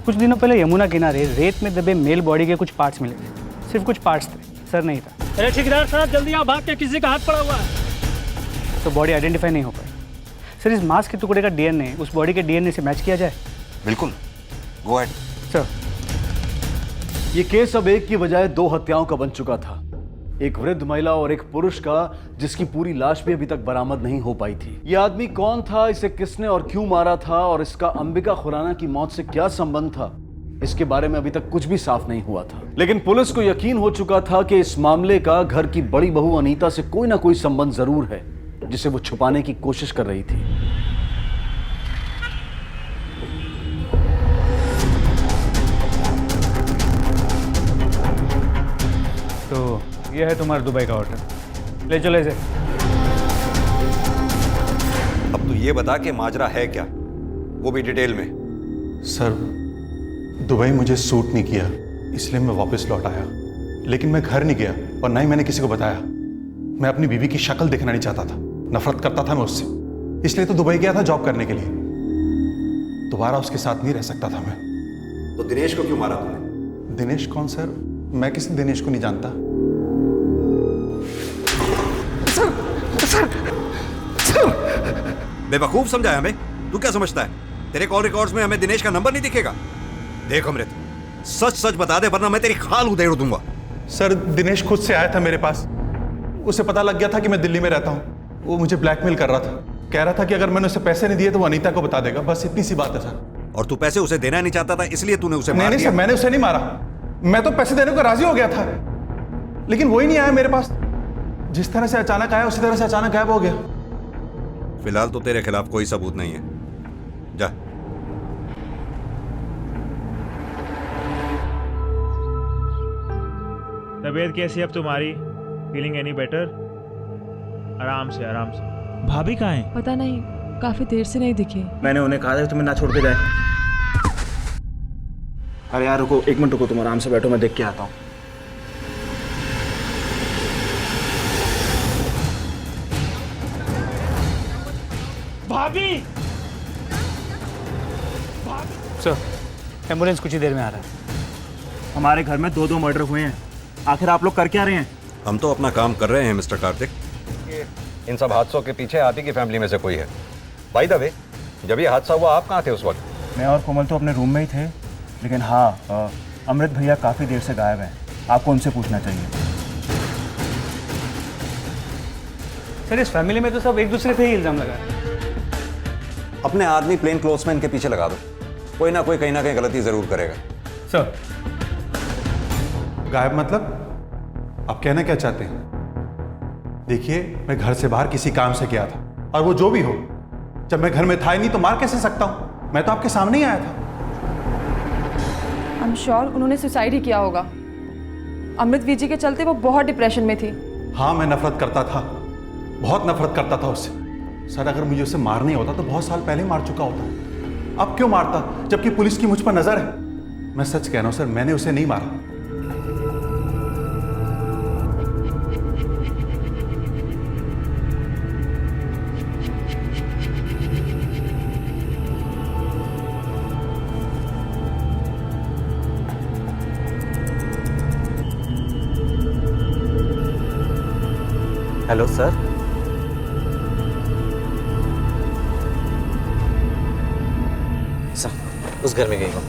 कुछ दिनों पहले यमुना किनारे रेत में दबे मेल बॉडी के कुछ पार्ट्स मिले थे, सिर्फ कुछ पार्ट्स थे, सर नहीं था। अरे ठेकेदार साहब जल्दी आओ, भाग के किसी का हाथ पड़ा हुआ है। तो बॉडी आइडेंटिफाई नहीं हो पाई। सर इस मांस के टुकड़े का डीएनए उस बॉडी के डीएनए से मैच किया जाए? बिल्कुल, गो अहेड। सर ये केस अब एक की बजाय 2 हत्याओं का बन चुका था। एक वृद्ध महिला और एक पुरुष का, जिसकी पूरी लाश भी अभी तक बरामद नहीं हो पाई थी। यह आदमी कौन था, इसे किसने और क्यों मारा था, और इसका अंबिका खुराना की मौत से क्या संबंध था, इसके बारे में अभी तक कुछ भी साफ नहीं हुआ था। लेकिन पुलिस को यकीन हो चुका था कि इस मामले का घर की बड़ी बहू अनीता से कोई ना कोई संबंध जरूर है, जिसे वो छुपाने की कोशिश कर रही थी। तो ये है तुम्हारा दुबई का होटल, ले चलो इसे। अब तू ये बता कि माजरा है क्या, वो भी डिटेल में। सर, दुबई मुझे सूट नहीं किया, इसलिए मैं वापस लौट आया। लेकिन मैं घर नहीं गया और ना ही मैंने किसी को बताया। मैं अपनी बीवी की शक्ल देखना नहीं चाहता था, नफरत करता था मैं उससे, इसलिए तो दुबई गया था जॉब करने के लिए। दोबारा उसके साथ नहीं रह सकता था मैं। तो दिनेश को क्यों मारा तूने? दिनेश कौन सर? मैं किसी दिनेश को नहीं जानता। बेवकूफ समझा है हमें? तू क्या समझता है तेरे कॉल रिकॉर्ड्स में हमें दिनेश का नंबर नहीं दिखेगा? देख अमृत, सच सच बता दे वरना मैं तेरी खाल उधेड़ दूंगा। सर, दिनेश खुद से आया था मेरे पास। उसे पता लग गया था कि मैं दिल्ली में रहता हूँ। वो मुझे ब्लैकमेल कर रहा था, कह रहा था कि अगर मैंने उसे पैसे नहीं दिए तो वो अनीता को बता देगा। बस इतनी सी बात है सर। और तू पैसे उसे देना नहीं चाहता था, इसलिए तूने उसे मार नहीं दिया? सर, मैंने उसे नहीं मारा। मैं तो पैसे देने को राजी हो गया था, लेकिन वो ही नहीं आया मेरे पास। जिस तरह से अचानक आया उसी तरह से अचानक गायब हो गया। फिलहाल तो तेरे खिलाफ कोई सबूत नहीं है, जा। तबीयत कैसी है अब तुम्हारी? Feeling any better? आराम से आराम से। भाभी कहाँ हैं? पता नहीं, काफी देर से नहीं दिखे। मैंने उन्हें कहा था कि तुम्हें ना छोड़ के जाए। अरे यार रुको, एक मिनट रुको, तुम आराम से बैठो, मैं देख के आता हूँ। भाभी! सर, एम्बुलेंस कुछ ही देर में आ रहा है। हमारे घर में 2 मर्डर हुए हैं, आखिर आप लोग कर क्या रहे हैं? हम तो अपना काम कर रहे हैं मिस्टर कार्तिक। इन सब हादसों के पीछे आप ही की फैमिली में से कोई है। बाय द वे, जब ये हादसा हुआ आप कहाँ थे उस वक्त? मैं और कोमल तो अपने रूम में ही थे, लेकिन हाँ, अमृत भैया काफ़ी देर से गायब हैं। आपको उनसे पूछना चाहिए। सर, इस फैमिली में तो सब एक दूसरे पे ही इल्जाम लगा रहे हैं। अपने आदमी प्लेन क्लोथ्स में इनके पीछे लगा दो, कोई ना कोई कहीं ना कहीं गलती जरूर करेगा। सर, गायब मतलब? आप कहना क्या चाहते हैं? देखिए, मैं घर से बाहर किसी काम से गया था, और वो जो भी हो, जब मैं घर में था ही नहीं तो मार कैसे सकता हूं? मैं तो आपके सामने ही आया था। आई एम श्योर उन्होंने सुसाइड ही किया होगा। अमृत वीजी के चलते वो बहुत डिप्रेशन में थी। हाँ, मैं नफरत करता था, बहुत नफरत करता था उससे। सर, अगर मुझे उसे मारना ही होता तो बहुत साल पहले मार चुका होता। अब क्यों मारता, जबकि पुलिस की मुझ पर नजर है? मैं सच कह रहा हूं सर, मैंने उसे नहीं मारा। Hello sir. सर, उस घर में गई हो?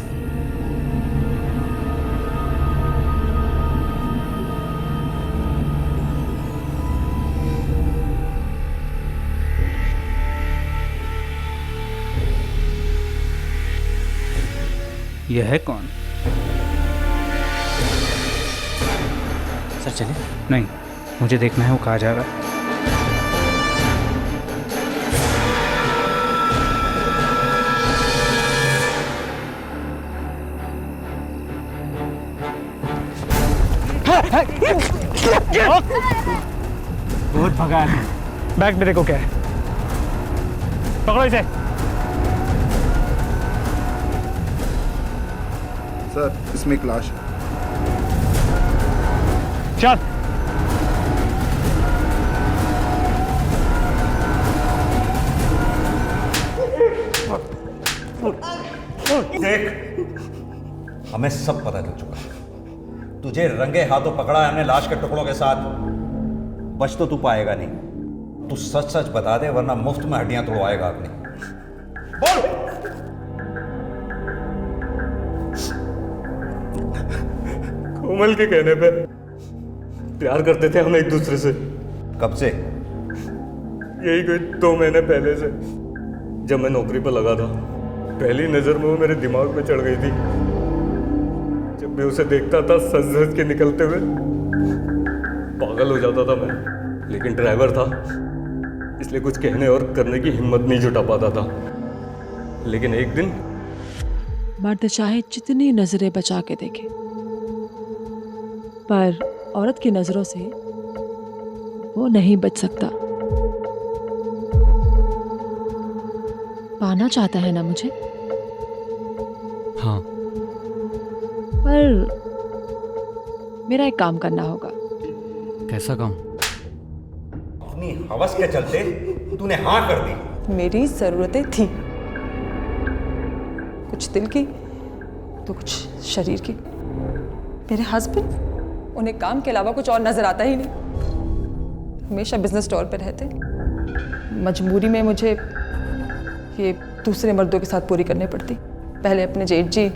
यह है कौन? सर चले? नहीं, मुझे देखना है वो कहाँ जा रहा है। बहुत भगा है। बैग मेरे को क्या है? पकड़ो इसे। सर, इसमें एक लाश है। चल। देख, हमें सब पता चल चुका है। तुझे रंगे हाथों पकड़ा है हमने लाश के टुकड़ों के साथ। बच तो तू पाएगा नहीं। तू सच सच बता दे वरना मुफ्त में हड्डियां तोड़वाएगा अपनी। बोल। कोमल के कहने पे प्यार करते थे हम एक दूसरे से। कब से? यही कोई 2 महीने पहले से, जब मैं नौकरी पर लगा था। पहली नज़र में वो मेरे दिमाग में चढ़ गई थी। जब मैं उसे देखता था सज सज के निकलते हुए, पागल हो जाता था मैं। लेकिन ड्राइवर था, इसलिए कुछ कहने और करने की हिम्मत नहीं जुटा पाता था। लेकिन एक दिन मर्द चाहे जितनी नजरें बचा के देखे, पर औरत की नजरों से वो नहीं बच सकता। पाना चाहता है ना मुझे? हाँ। पर मेरा एक काम करना होगा। कैसा काम? अपनी हवस के चलते तूने हाँ कर दी। मेरी ज़रूरतें थी, कुछ दिल की तो कुछ शरीर की। मेरे हस्बैंड, उन्हें काम के अलावा कुछ और नज़र आता ही नहीं। हमेशा बिजनेस टूर पे रहते। मजबूरी में मुझे ये दूसरे मर्दों के साथ पूरी करनी पड़ती। पहले अपने जेठ जी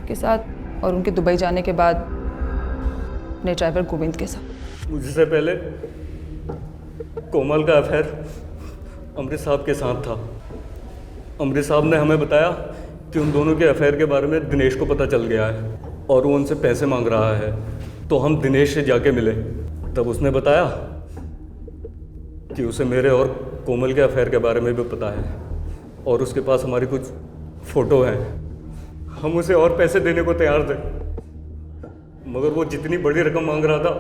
के साथ और उनके दुबई जाने के बाद अपने ड्राइवर गोविंद के साथ। मुझसे पहले कोमल का अफेयर अमृत साहब के साथ था। अमृत साहब ने हमें बताया कि उन दोनों के अफेयर के बारे में दिनेश को पता चल गया है और वो उनसे पैसे मांग रहा है। तो हम दिनेश से जाके मिले, तब उसने बताया कि उसे मेरे और कोमल के अफेयर के बारे में भी पता है और उसके पास हमारी कुछ फ़ोटो हैं। हम उसे और पैसे देने को तैयार थे, मगर वो जितनी बड़ी रकम मांग रहा था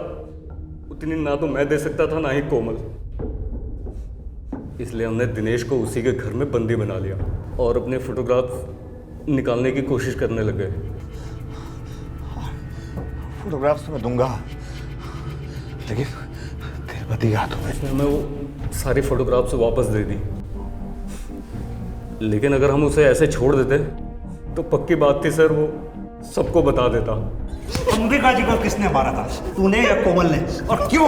उतनी ना तो मैं दे सकता था ना ही कोमल। इसलिए हमने दिनेश को उसी के घर में बंदी बना लिया और अपने फोटोग्राफ निकालने की कोशिश करने लगे। फोटोग्राफ्स मैं दूंगा, लेकिन तेरे पति के हाथों में। उसने हमें वो सारी फोटोग्राफ्स वापस दे दी, लेकिन अगर हम उसे ऐसे छोड़ देते तो पक्की बात थी सर, वो सबको बता देता। अंबिका जी को किसने मारा था, तूने या कोमल ने, और क्यों?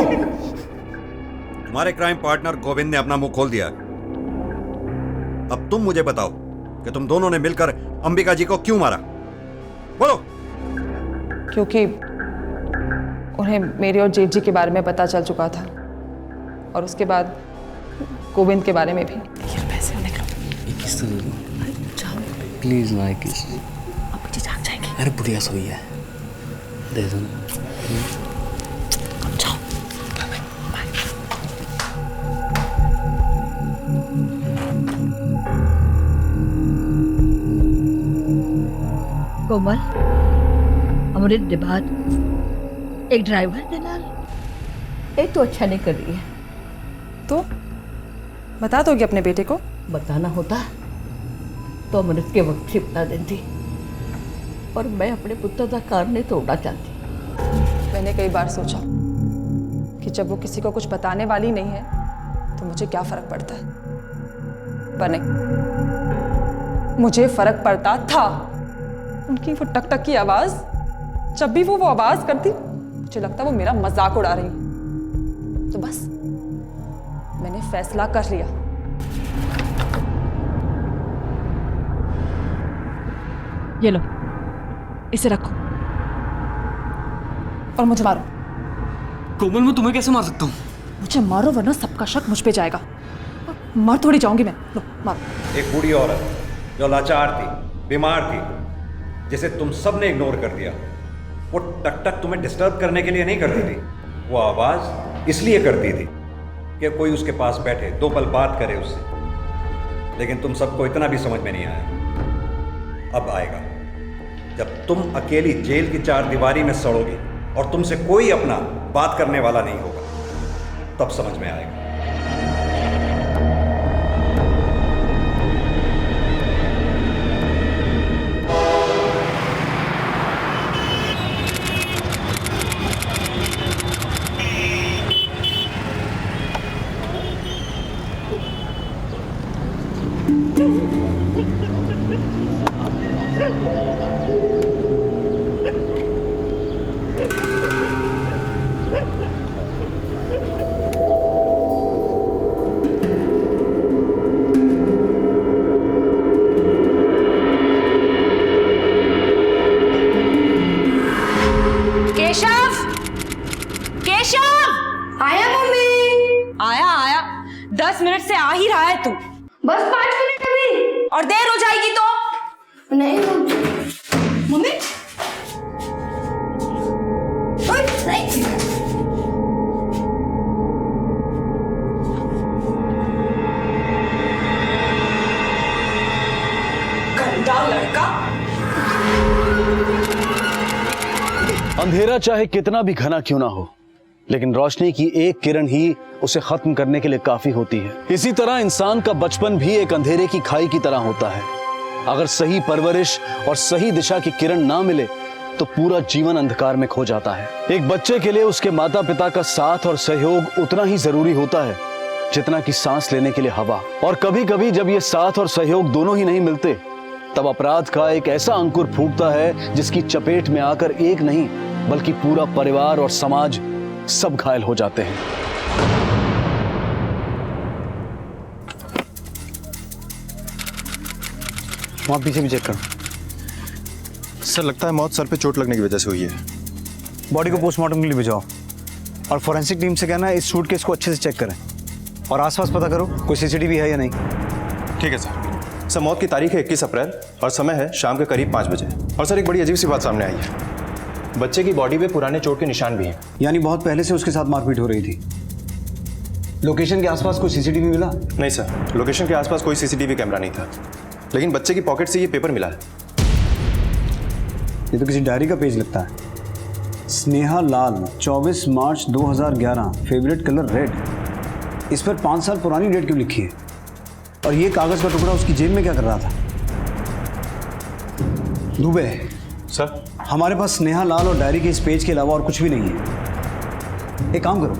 तुम्हारे क्राइम पार्टनर गोविंद ने अपना मुंह खोल दिया। अब तुम मुझे बताओ कि तुम दोनों ने मिलकर अंबिका जी को क्यों मारा? बोलो। क्योंकि उन्हें मेरे और जेठ जी के बारे में पता चल चुका था और उसके बाद गोविंद के बारे में भी। पैसे निकलो। किस तरह अरे जाओ प्लीज ना किस। अब बच्चे जाग जाएंगे। अरे बुढ़िया सोई है, दे दो ना। अब जाओ। कोमल, अमृत के बाद एक ड्राइवर के नाल एक तो अच्छा नहीं कर रही है। तो बता दोगे अपने बेटे को? बताना होता तो अमृत के वक्त ही बता देती, और मैं अपने पुत्र का कार नहीं तोड़ना चाहती। मैंने कई बार सोचा कि जब वो किसी को कुछ बताने वाली नहीं है तो मुझे क्या फर्क पड़ता है, पर नहीं, मुझे फर्क पड़ता था। उनकी वो टक टक की आवाज, जब भी वो आवाज करती मुझे लगता वो मेरा मजाक उड़ा रही। तो बस मैंने फैसला कर लिया। ये लो, इसे रखो और मुझे मारो। कोमल, मैं तुम्हें कैसे मार सकता हूँ? मुझे मारो वरना सबका शक मुझ पे जाएगा। मार थोड़ी जाऊंगी मैं। लो मारो। एक बूढ़ी औरत जो लाचार थी, बीमार थी, जिसे तुम सब ने इग्नोर कर दिया, वो टक टक तुम्हें डिस्टर्ब करने के लिए नहीं करती थी। वो आवाज इसलिए करती थी कि कोई उसके पास बैठे 2 पल बात करे उससे। लेकिन तुम सबको इतना भी समझ में नहीं आया। अब आएगा जब तुम अकेली जेल की 4 दीवारी में सड़ोगी और तुमसे कोई अपना बात करने वाला नहीं होगा, तब समझ में आएगा। केशव, केशव, रहा है तू? बस 5 मिनट अभी। और देर हो जाएगी तो? नहीं मम्मी गंदा लड़का। अंधेरा चाहे कितना भी घना क्यों ना हो, लेकिन रोशनी की एक किरण ही उसे खत्म करने के लिए काफी होती है। इसी तरह इंसान का बचपन भी एक अंधेरे की खाई की तरह होता है। अगर सही परवरिश और सही दिशा की किरण ना मिले तो पूरा जीवन अंधकार में खो जाता है। एक बच्चे के लिए उसके माता पिता का साथ और सहयोग उतना ही जरूरी होता है जितना कि सांस लेने के लिए हवा। और कभी कभी जब ये साथ और सहयोग दोनों ही नहीं मिलते, तब अपराध का एक ऐसा अंकुर फूटता है जिसकी चपेट में आकर एक नहीं बल्कि पूरा परिवार और समाज सब घायल हो जाते हैं। वहाँ पीछे भी चेक करो। सर लगता है मौत सर पे चोट लगने की वजह से हुई है। बॉडी को पोस्टमार्टम के लिए भिजवाओ और फॉरेंसिक टीम से कहना इस सूटकेस को अच्छे से चेक करें और आसपास पता करो कोई सीसीटीवी है या नहीं। ठीक है सर। सर मौत की तारीख है 21 अप्रैल और समय है शाम के करीब 5 बजे। और सर एक बड़ी अजीब सी बात सामने आई है, बच्चे की बॉडी पे पुराने चोट के निशान भी हैं। यानी बहुत पहले से उसके साथ मारपीट हो रही थी। लोकेशन के आसपास कोई सीसीटीवी मिला? नहीं सर, लोकेशन के आसपास कोई सीसीटीवी कैमरा नहीं था, लेकिन बच्चे की पॉकेट से ये पेपर मिला है। ये तो किसी डायरी का पेज लगता है। स्नेहा लाल 24 मार्च 2011, फेवरेट कलर रेड। इस पर 5 साल पुरानी डेट क्यों लिखी है? और ये कागज का टुकड़ा उसकी जेब में क्या कर रहा था? दुबे सर, हमारे पास स्नेहा लाल और डायरी के इस पेज के अलावा और कुछ भी नहीं है। एक काम करो,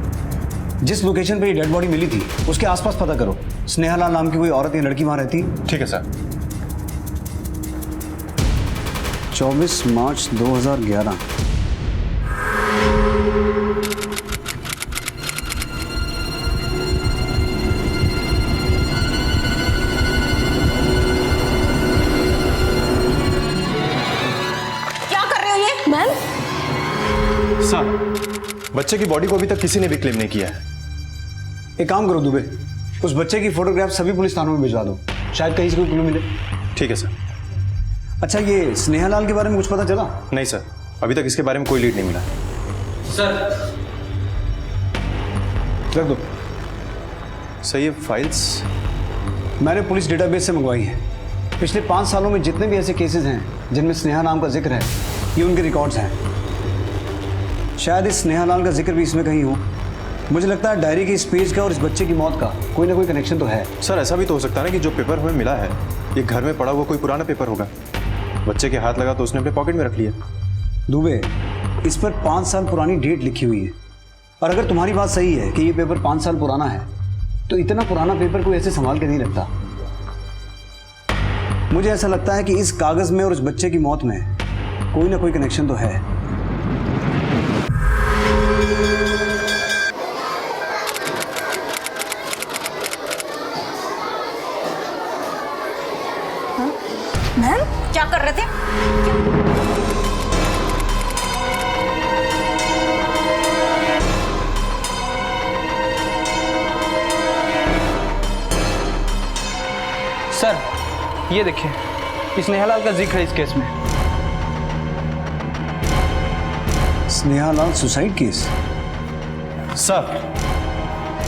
जिस लोकेशन पे ये डेड बॉडी मिली थी उसके आसपास पता करो स्नेहा लाल नाम की कोई औरत या लड़की वहां रहती। ठीक है सर। 24 मार्च 2011। क्या कर रहे हो ये? मैम सर बच्चे की बॉडी को अभी तक किसी ने भी क्लेम नहीं किया है। एक काम करो दुबे, उस बच्चे की फोटोग्राफ सभी पुलिस थानों में भिजवा दो, शायद कहीं से कोई क्लू मिले। ठीक है सर। अच्छा, ये स्नेहा लाल के बारे में कुछ पता चला? नहीं सर, अभी तक इसके बारे में कोई लीड नहीं मिला। सर रख दो। सर ये फाइल्स मैंने पुलिस डेटाबेस से मंगवाई है। पिछले 5 सालों में जितने भी ऐसे केसेस हैं जिनमें स्नेहा नाम का जिक्र है, ये उनके रिकॉर्ड्स हैं। शायद इस स्नेहा लाल का जिक्र भी इसमें कहीं हो। मुझे लगता है डायरी के इस पेज का और इस बच्चे की मौत का कोई ना कोई कनेक्शन तो है। सर ऐसा भी तो हो सकता है ना कि जो पेपर हमें मिला है ये घर में पड़ा हुआ कोई पुराना पेपर होगा। बच्चे के हाथ लगा तो उसने अपने पॉकेट में रख लिया। दुबे, इस पर 5 साल पुरानी डेट लिखी हुई है, और अगर तुम्हारी बात सही है कि ये पेपर 5 साल पुराना है, तो इतना पुराना पेपर कोई ऐसे संभाल के नहीं रखता। मुझे ऐसा लगता है कि इस कागज में और उस बच्चे की मौत में कोई ना कोई कनेक्शन तो है। मैम क्या कर रहे थे? सर ये देखिए, इस स्नेहा लाल का जिक्र है इस केस में। स्नेहा लाल सुसाइड केस? सर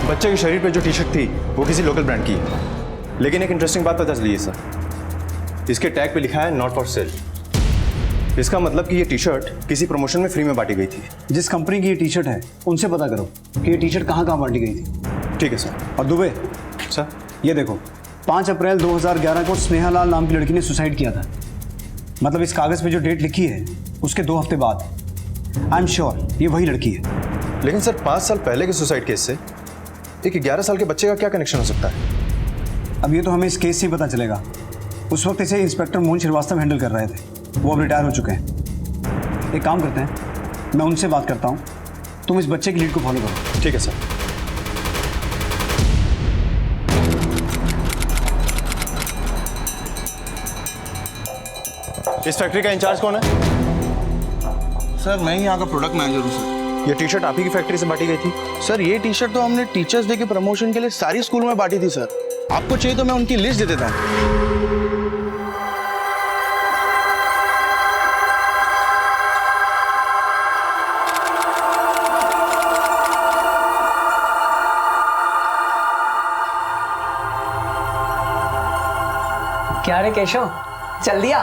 बच्चे के शरीर पे जो टी शर्ट थी वो किसी लोकल ब्रांड की है, लेकिन एक इंटरेस्टिंग बात पता चली है सर, इसके टैग पे लिखा है नॉट फॉर सेल। इसका मतलब कि ये टी शर्ट किसी प्रमोशन में फ्री में बांटी गई थी। जिस कंपनी की ये टी शर्ट है उनसे पता करो कि ये टी शर्ट कहाँ कहाँ बांटी गई थी। ठीक है सर। और दुबे सर ये देखो, 5 अप्रैल 2011 को स्नेहा लाल नाम की लड़की ने सुसाइड किया था। मतलब इस कागज पे जो डेट लिखी है उसके 2 हफ्ते बाद। आई एम श्योर ये वही लड़की है। लेकिन सर 5 साल पहले के सुसाइड केस से एक 11 साल के बच्चे का क्या कनेक्शन हो सकता है? अब ये तो हमें इस केस से ही पता चलेगा। उस वक्त इसे इंस्पेक्टर मोहन श्रीवास्तव हैंडल कर रहे थे, वो अब रिटायर हो चुके हैं। एक काम करते हैं, मैं उनसे बात करता हूँ, तुम इस बच्चे की लीड को फॉलो करो। ठीक है सर। इस फैक्ट्री का इंचार्ज कौन है? सर मैं ही यहाँ का प्रोडक्ट मैनेजर हूँ सर। ये टी शर्ट आप ही की फैक्ट्री से बांटी गई थी? सर ये टी शर्ट तो हमने टीचर्स डे के प्रमोशन के लिए सारी स्कूल में बांटी थी सर। आपको चाहिए तो मैं उनकी लिस्ट दे देता हूँ। क्या रे केशव, चल दिया?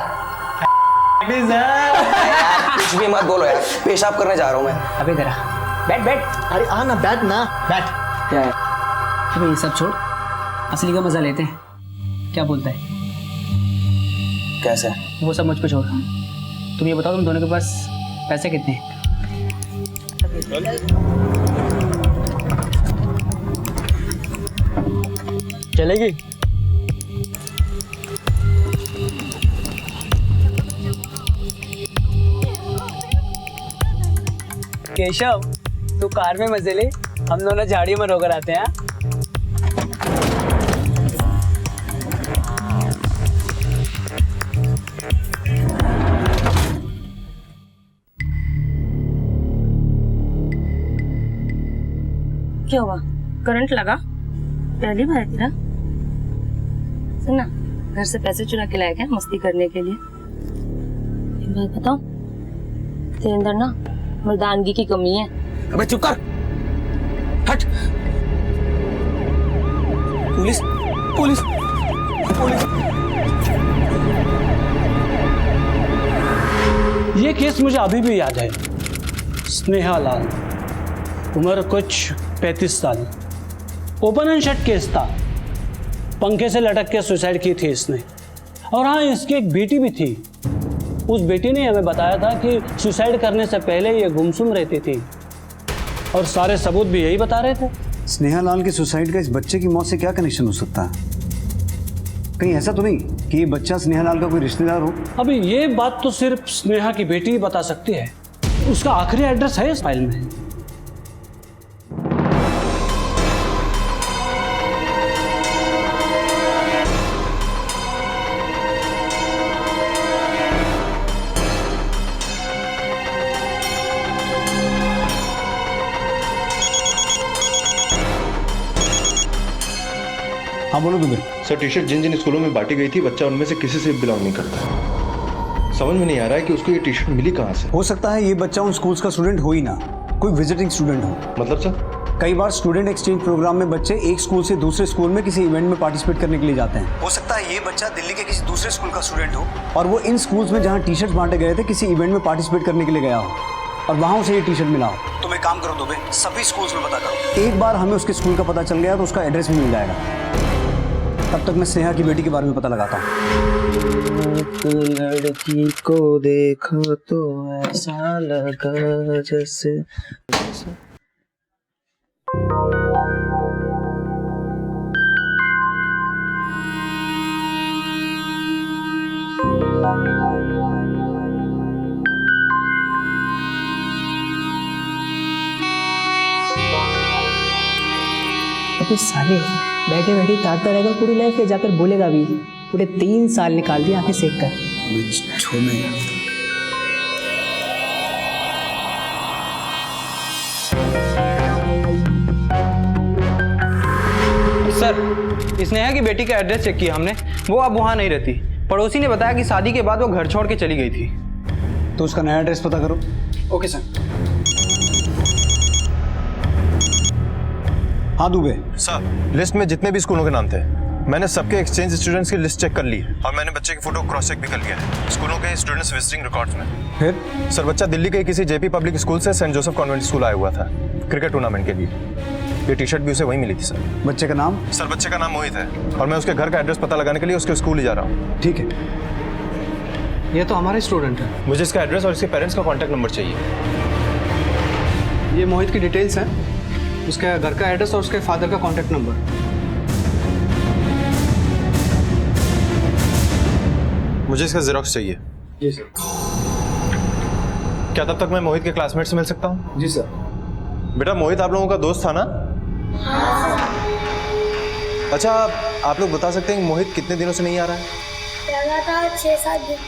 कुछ भी मत बोलो यार, पेशाब करने जा रहा हूँ मैं। अबे जरा बैठ बैठ। अरे आ ना, बैठ ना, बैठ। क्या है? अबे ये सब छोड़, असली का मजा लेते हैं। क्या बोलता है? कैसे? वो सब मुझ पे छोड़, तुम ये बताओ तुम दोनों के पास पैसे कितने हैं? चलेगी? केशव तू कार में मजे ले, हम दोनों झाड़ियों में रोकर आते हैं। क्या हुआ? करंट लगा? पहली बार है तेरा? सुनना, घर से पैसे चुरा के लाया क्या मस्ती करने के लिए? एक बात बताओ, तेरे अंदर ना मर्दानगी की कमी है। अबे चुप कर, हट। Police police police. ये केस मुझे अभी भी याद है। स्नेहा लाल, उम्र कुछ 35 साल, ओपन एंड शट केस था। पंखे से लटक के सुसाइड की थी इसने। और हाँ, इसकी एक बेटी भी थी। उस बेटी ने हमें बताया था कि सुसाइड करने से पहले ये गुमसुम रहती थी, और सारे सबूत भी यही बता रहे थे। स्नेहा लाल के सुसाइड का इस बच्चे की मौत से क्या कनेक्शन हो सकता है? कहीं ऐसा तो नहीं कि ये बच्चा स्नेहा लाल का कोई रिश्तेदार हो? अभी ये बात तो सिर्फ स्नेहा की बेटी ही बता सकती है। उसका आखिरी एड्रेस है इस फाइल में। हाँ बोलो दुबे। सर, टी शर्ट जिन जिन स्कूलों में बांटी गई थी, बच्चा उनमें से किसी से बिलोंग नहीं करता। समझ में नहीं आ रहा है कि उसको ये टी शर्ट मिली कहाँ से। हो सकता है ये बच्चा उन स्कूल्स का स्टूडेंट हो ही ना, कोई विजिटिंग स्टूडेंट हो। मतलब सर? कई बार स्टूडेंट एक्सचेंज प्रोग्राम में बच्चे एक स्कूल से दूसरे स्कूल में किसी इवेंट में पार्टिसिपेट करने के लिए जाते हैं। हो सकता है ये बच्चा दिल्ली के किसी दूसरे स्कूल का स्टूडेंट हो और वो इन स्कूल्स में जहाँ टी शर्ट बांटे गए थे किसी इवेंट में पार्टिसिपेट करने के लिए गया हो और वहाँ उसे ये टी शर्ट मिला हो। तुम एक काम करो दुबे, सभी स्कूल्स में पता करो। एक बार हमें उसके स्कूल का पता चल गया तो उसका एड्रेस भी मिल जाएगा। तब तक मैं स्नेहा की बेटी के बारे में पता लगाता हूँ। लड़की को देखो तो ऐसा लगा जैसे। अबे साले, बैठे बैठे ताकता रहेगा पूरी लाइफ, या जाकर बोलेगा भी? पूरे 3 साल निकाल दिया आंखें सेक कर। छोड़ना सर, स्नेहा की बेटी का एड्रेस चेक किया हमने, वो अब वहाँ नहीं रहती। पड़ोसी ने बताया कि शादी के बाद वो घर छोड़ के चली गई थी। तो उसका नया एड्रेस पता करो। Okay sir. हाँ दुबे। सर, लिस्ट में जितने भी स्कूलों के नाम थे, मैंने सबके एक्सचेंज स्टूडेंट्स की लिस्ट चेक कर ली है और मैंने बच्चे की फोटो क्रॉस चेक भी कर लिया है स्कूलों के स्टूडेंट्स विजिटिंग रिकॉर्ड्स में। फिर सर, बच्चा दिल्ली के किसी जेपी पब्लिक स्कूल से सेंट जोसेफ कॉन्वेंट स्कूल आया हुआ था क्रिकेट टूर्नामेंट के लिए। ये टी शर्ट भी उसे वहीं मिली थी सर। बच्चे का नाम? सर, बच्चे का नाम मोहित है और मैं उसके घर का एड्रेस पता लगाने के लिए उसके स्कूल ही जा रहा हूँ। ठीक है। ये तो हमारे स्टूडेंट है। मुझे इसका एड्रेस और इसके पेरेंट्स का कॉन्टैक्ट नंबर चाहिए। ये मोहित की डिटेल्स हैं, उसका घर का एड्रेस और उसके फादर का कॉन्टैक्ट नंबर। मुझे इसका जेरोक्स चाहिए। जी सर। क्या तब तक मैं मोहित के क्लासमेट से मिल सकता हूँ? जी सर। बेटा, मोहित आप लोगों का दोस्त था ना? अच्छा, आप लोग बता सकते हैं कि मोहित कितने दिनों से नहीं आ रहा है? लगातार 6-7 दिन।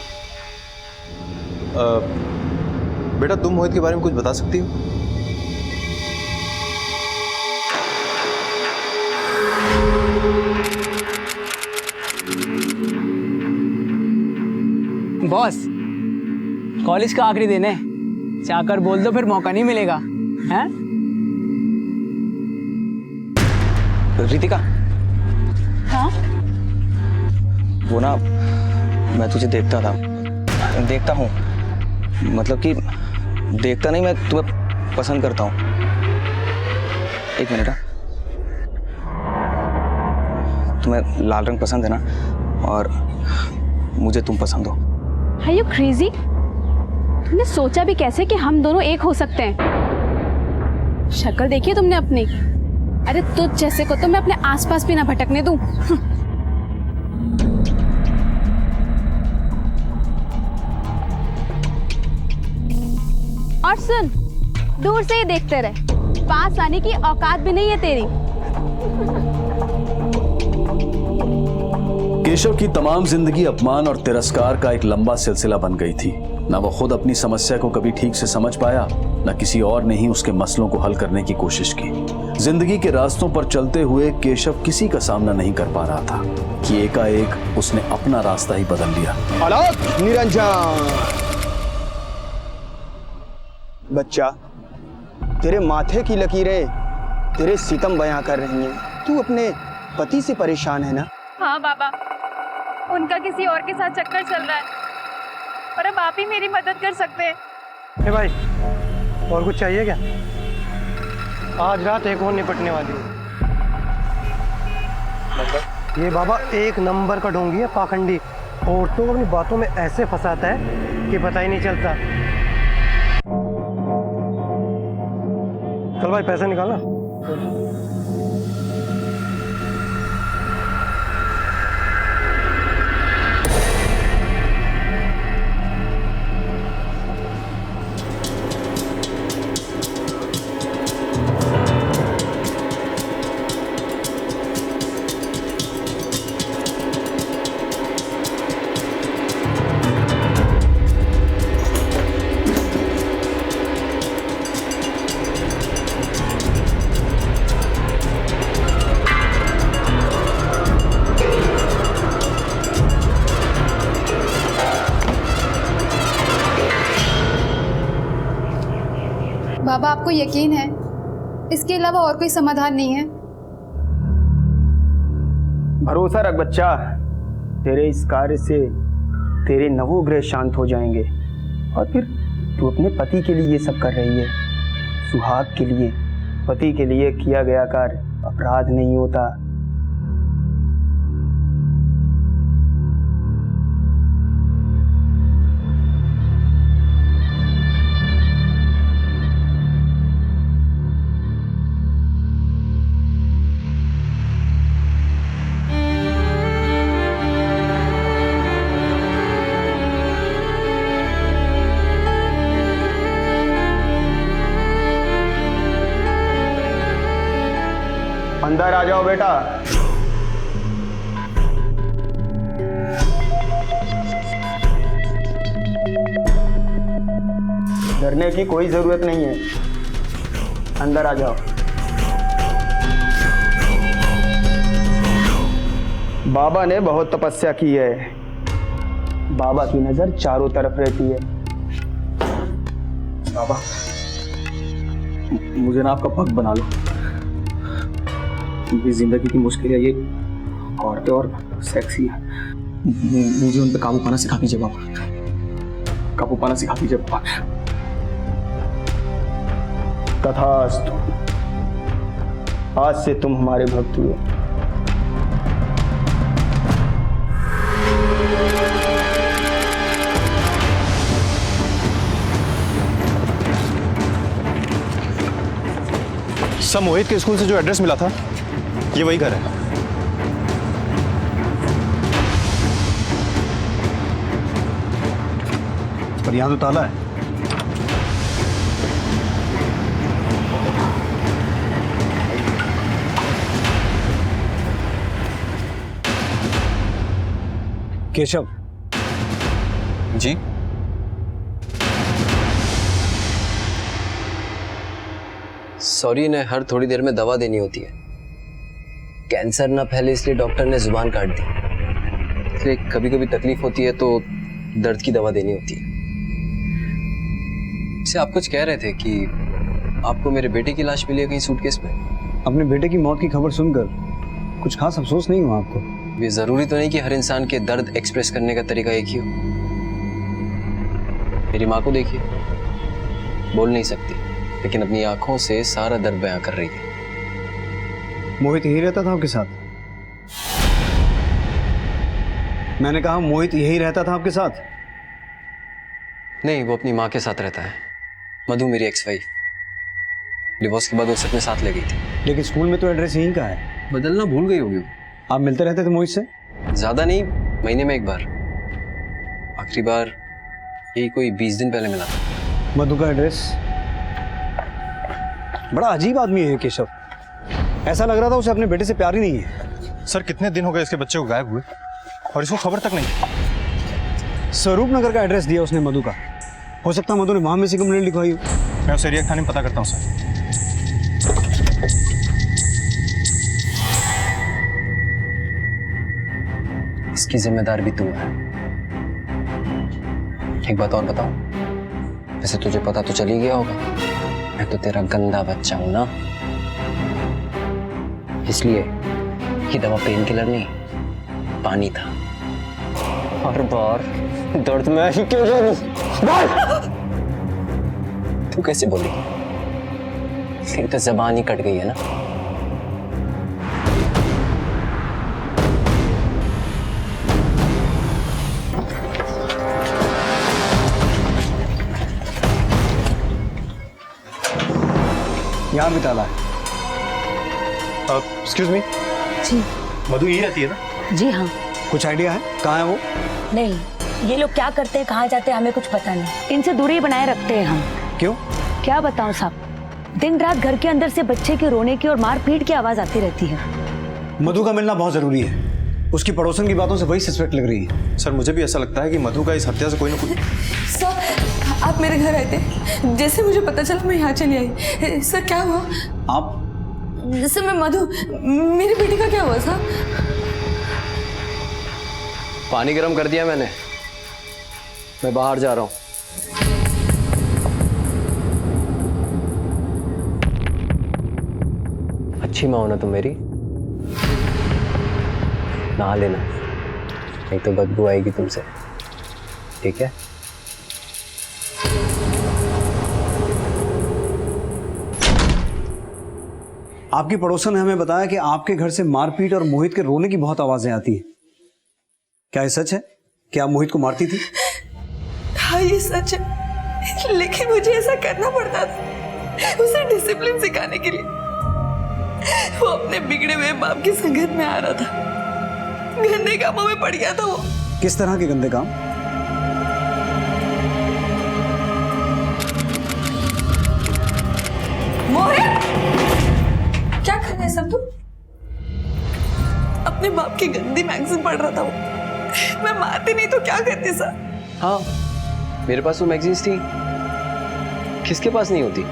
बेटा, तुम मोहित के बारे में कुछ बता सकती हो? बॉस, कॉलेज का आखिरी दिन है, जाकर बोल दो, फिर मौका नहीं मिलेगा। हैं? रितिका, हाँ वो ना, मैं तुझे देखता था, देखता हूँ, मतलब कि देखता नहीं, मैं तुम्हें पसंद करता हूँ। एक मिनट, तुम्हें लाल रंग पसंद है ना, और मुझे तुम पसंद हो। Are you crazy? तुमने सोचा भी कैसे कि हम दोनों एक हो सकते हैं? शक्ल देखी तुमने अपनी? अरे तुझ जैसे को तो मैं अपने आसपास भी ना भटकने दूं। और सुन, दूर से ही देखते रहे, पास आने की औकात भी नहीं है तेरी। केशव की तमाम जिंदगी अपमान और तिरस्कार का एक लंबा सिलसिला बन गई थी। न वो खुद अपनी समस्या को कभी ठीक से समझ पाया, न किसी और ने ही उसके मसलों को हल करने की कोशिश की। जिंदगी के रास्तों पर चलते हुए केशव किसी का सामना नहीं कर पा रहा था कि एकाएक उसने अपना रास्ता ही बदल लिया। आलोक निरंजन, बच्चा, तेरे माथे की लकीरें तेरे सितम बयां कर रही हैं। तू अपने पति से परेशान है ना? हाँ बाबा, उनका किसी और के साथ चक्कर चल रहा है और अब आप ही मेरी मदद कर सकते हैं। ए भाई, और कुछ चाहिए क्या? आज रात एक और निपटने वाली है। ये बाबा एक नंबर का ढोंगी है, पाखंडी। औरतों को अपनी बातों में ऐसे फंसाता है कि पता ही नहीं चलता। चल भाई, पैसे निकालना। बाबा, आपको यकीन है इसके अलावा और कोई समाधान नहीं है? भरोसा रख बच्चा, तेरे इस कार्य से तेरे नवो ग्रह शांत हो जाएंगे। और फिर तू अपने पति के लिए ये सब कर रही है, सुहाग के लिए। पति के लिए किया गया कार्य अपराध नहीं होता। अंदर आ जाओ बेटा। डरने की कोई जरूरत नहीं है, अंदर आ जाओ। बाबा ने बहुत तपस्या की है, बाबा की नजर चारों तरफ रहती है। बाबा, मुझे ना आपका भक्त बना लो। मेरी जिंदगी की मुश्किल है ये, औरतें और सेक्सी है। मुझे उन पे काबू पाना सिखा दीजिए बाबा, काबू पाना सिखा दीजिए बाबा। तथास्तु, आज से तुम हमारे भक्त हुए। सब मोहित के स्कूल से जो एड्रेस मिला था, ये वही घर है। पर यहां तो ताला है। केशव जी, सॉरी, इन्हें हर थोड़ी देर में दवा देनी होती है। कैंसर ना फैले इसलिए डॉक्टर ने जुबान काट दी। इसलिए कभी कभी तकलीफ होती है तो दर्द की दवा देनी होती है। से आप कुछ कह रहे थे कि आपको मेरे बेटे की लाश मिली है कहीं सूटकेस में। अपने बेटे की मौत की खबर सुनकर कुछ खास अफसोस नहीं हुआ आपको? ये जरूरी तो नहीं कि हर इंसान के दर्द एक्सप्रेस करने का तरीका एक ही हो। मेरी माँ को देखिए, बोल नहीं सकती लेकिन अपनी आंखों से सारा दर्द बयां कर रही है। मोहित यही रहता था आपके साथ? मैंने कहा मोहित यही रहता था आपके साथ? नहीं, वो अपनी माँ के साथ रहता है। मधु मेरी एक्स वाइफ, डिवोर्स के बाद वो अपने साथ ले गई थी। लेकिन स्कूल में तो एड्रेस यहीं का है। बदलना भूल गई होगी। आप मिलते रहते थे मोहित से? ज्यादा नहीं, महीने में एक बार। आखिरी बार यही कोई 20 दिन पहले मिला था। मधु का एड्रेस? बड़ा अजीब आदमी है केशव। ऐसा लग रहा था उसे अपने बेटे से प्यार ही नहीं है। सर कितने दिन हो गए इसके बच्चे को गायब हुए और इसको खबर तक नहीं। स्वरूप नगर का एड्रेस दिया उसने मधु का। हो सकता है मधु ने वहां में से कंप्लेंट लिखवाई हो। मैं उसे एरिया थाने में पता करता हूँ सर। इसकी जिम्मेदार भी तू है। एक बात और बताऊं, वैसे तुझे पता तो चल ही गया होगा, मैं तो तेरा गंदा बच्चा हूं ना। इसलिए ये दवा पेन किलर नहीं, पानी था। हर बार दर्द में ही क्यों बोलूं? तू कैसे बोलेगी? तेरी तो जबान ही कट गई है ना। यहाँ भी ताला है। Excuse me. जी। मधु यही रहती है ना? जी हाँ। कुछ आइडिया है कहाँ है वो? नहीं, ये लोग क्या करते हैं, कहाँ जाते हैं, हमें कुछ पता नहीं। इनसे दूरी बनाए रखते हैं हम। क्यों? क्या बताऊं साहब, दिन रात घर के अंदर से बच्चे के रोने की और मारपीट की आवाज आती रहती है। मधु का मिलना बहुत जरूरी है। उसकी पड़ोसन की बातों से वही सस्पेक्ट लग रही है। सर मुझे भी ऐसा लगता है कि मधु का इस हत्या से कोई ना कोई। सर आप मेरे घर आए थे, जैसे मुझे पता चला मैं यहाँ चली आई। सर क्या हुआ? आप? सर मैं मधु, मेरी बेटी का क्या हुआ सर? पानी गर्म कर दिया मैंने, मैं बाहर जा रहा हूँ। अच्छी माँ हो ना तुम मेरी, नहा लेना, नहीं तो बदबू आएगी तुमसे, ठीक है? आपकी पड़ोसन ने हमें बताया कि आपके घर से मारपीट और मोहित के रोने की बहुत आवाजें आती हैं। क्या ये सच है? क्या आप मोहित को मारती थी? हाँ ये सच है, लेकिन मुझे ऐसा करना पड़ता था उसे डिसिप्लिन सिखाने के लिए। वो अपने बिगड़े हुए बाप की संगत में आ रहा था, गंदे कामों में पड़ गया था वो। किस तरह के गंदे काम? मोहित, क्या कर रहे हैं सब तुम? अपने बाप की गंदी मैगजीन पढ़ रहा था वो। मैं मारती नहीं तो क्या करती सर? हाँ, मेरे पास वो मैगजीन्स थी, किसके पास नहीं होती?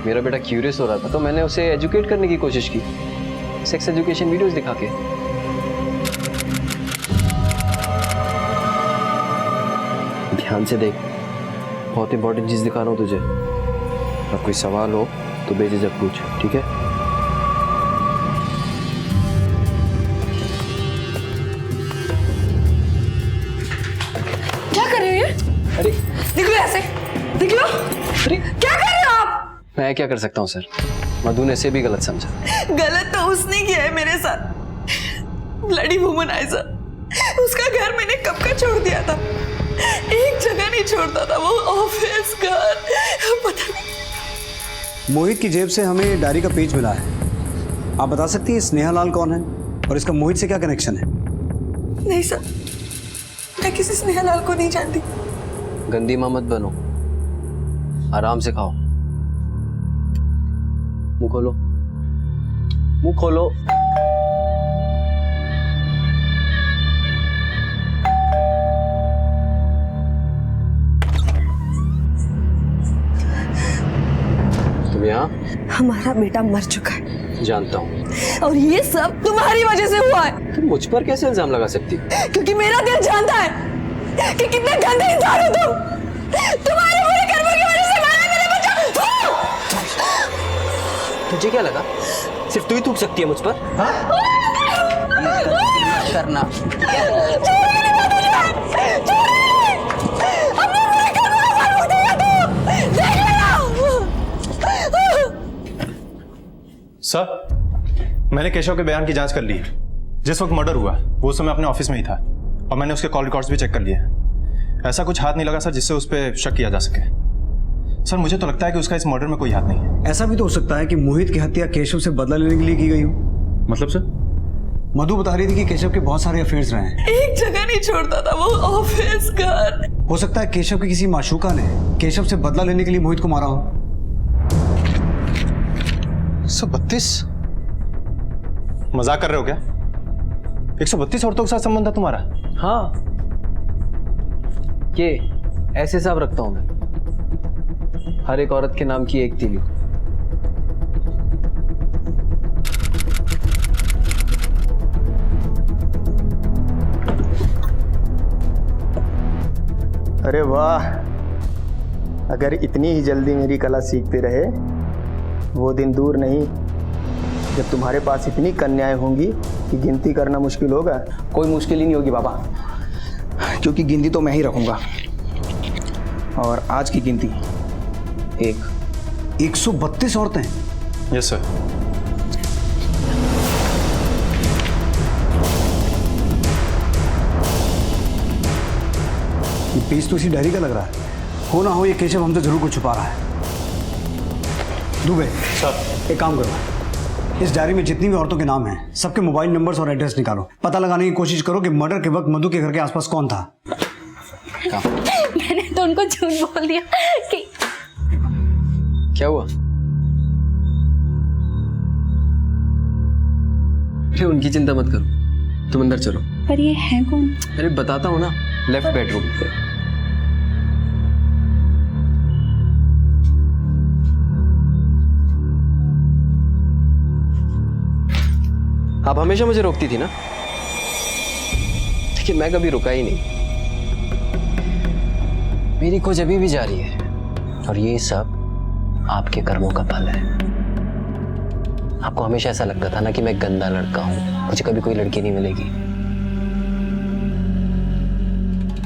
मेरा बेटा क्यूरियस हो रहा था तो मैंने उसे एजुकेट करने की कोशिश की, सेक्स एजुकेशन वीडियोस दिखा के। ध्यान से देख, बहुत इंपॉर्टेंट चीज दिखा रहा हूँ तुझे। अब कोई सवाल हो तो बेझिझक पूछ, ठीक है? क्या कर रहे हो? अरे निकलो ऐसे, निकलो। अरे क्या कर रहे हो आप? मैं क्या कर सकता हूँ सर, मधु ने इसे भी गलत समझा। गलत तो उसने किया है मेरे साथ। ब्लडी वुमनाइजर, उसका घर मैंने कब का छोड़ दिया था, एक जगह नहीं छोड़ता था वो, ऑफिस, घर, पता नहीं। मोहित की जेब से हमें डायरी का पेज मिला है। आप बता सकती हैं स्नेहा लाल कौन है और इसका मोहित से क्या कनेक्शन है? नहीं सर, मैं किसी स्नेहा लाल को नहीं जानती। गंदी माँ मत बनो, आराम से खाओ। मुंह खोलो, मुंह खोलो। तुम यहाँ? हमारा बेटा मर चुका है। जानता हूँ। और ये सब तुम्हारी वजह से हुआ है। तुम मुझ पर कैसे इल्जाम लगा सकती? क्योंकि मेरा दिल जानता है कि कितने गंदे इंसान हो तुम। तुम्हारे बुरे कर्मों की वजह से मारा मेरा बच्चा। तुझे क्या लगा सिर्फ तू ही थूक सकती है मुझ पर? हाँ? करना सर, मैंने केशव के बयान की जांच कर ली है। जिस वक्त मर्डर हुआ वो समय अपने ऑफिस में ही था और मैंने उसके कॉल रिकॉर्ड्स भी चेक कर लिए। ऐसा कुछ हाथ नहीं लगा सर जिससे उस पर शक किया जा सके। सर मुझे तो लगता है कि उसका इस मर्डर में कोई हाथ नहीं है। ऐसा भी तो हो सकता है कि मोहित की हत्या केशव से बदला लेने के लिए की गई हो। मतलब सर? मधु बता रही थी कि केशव के बहुत सारे अफेयर्स रहे हैं। एक जगह नहीं छोड़ता था वो, ऑफिस, घर। हो सकता है केशव की किसी माशूका ने केशव से बदला लेने के लिए मोहित को मारा हो। 132? मजाक कर रहे हो क्या? 132 औरतों के साथ संबंध था तुम्हारा? हाँ, ये ऐसे हिसाब रखता हूं मैं, हर एक औरत के नाम की एक तीली। अरे वाह, अगर इतनी ही जल्दी मेरी कला सीखते रहे, वो दिन दूर नहीं जब तुम्हारे पास इतनी कन्याएं होंगी कि गिनती करना मुश्किल होगा। कोई मुश्किल ही नहीं होगी बाबा, क्योंकि गिनती तो मैं ही रखूंगा। और आज की गिनती 132 औरतें? Yes sir. ये पेज तो इसी डायरी का लग रहा है। हो ना हो ये केशव हमसे जरूर कुछ छुपा रहा है। दुबे सर, एक काम करो, इस डायरी में जितनी भी औरतों के नाम हैं सबके मोबाइल नंबर्स और एड्रेस निकालो। पता लगाने की कोशिश करो कि मर्डर के वक्त मधु के घर के आसपास कौन था। मैंने तो उनको झूठ बोल दिया कि क्या हुआ? अरे उनकी चिंता मत करो, तुम अंदर चलो। पर ये है कौन? अरे बताता हूँ ना, लेफ्ट बेडरूम। आप हमेशा मुझे रोकती थी ना, लेकिन मैं कभी रुका ही नहीं। मेरी खोज अभी भी जारी है और ये सब आपके कर्मों का फल है। आपको हमेशा ऐसा लगता था ना कि मैं गंदा लड़का हूं, मुझे कभी कोई लड़की नहीं मिलेगी।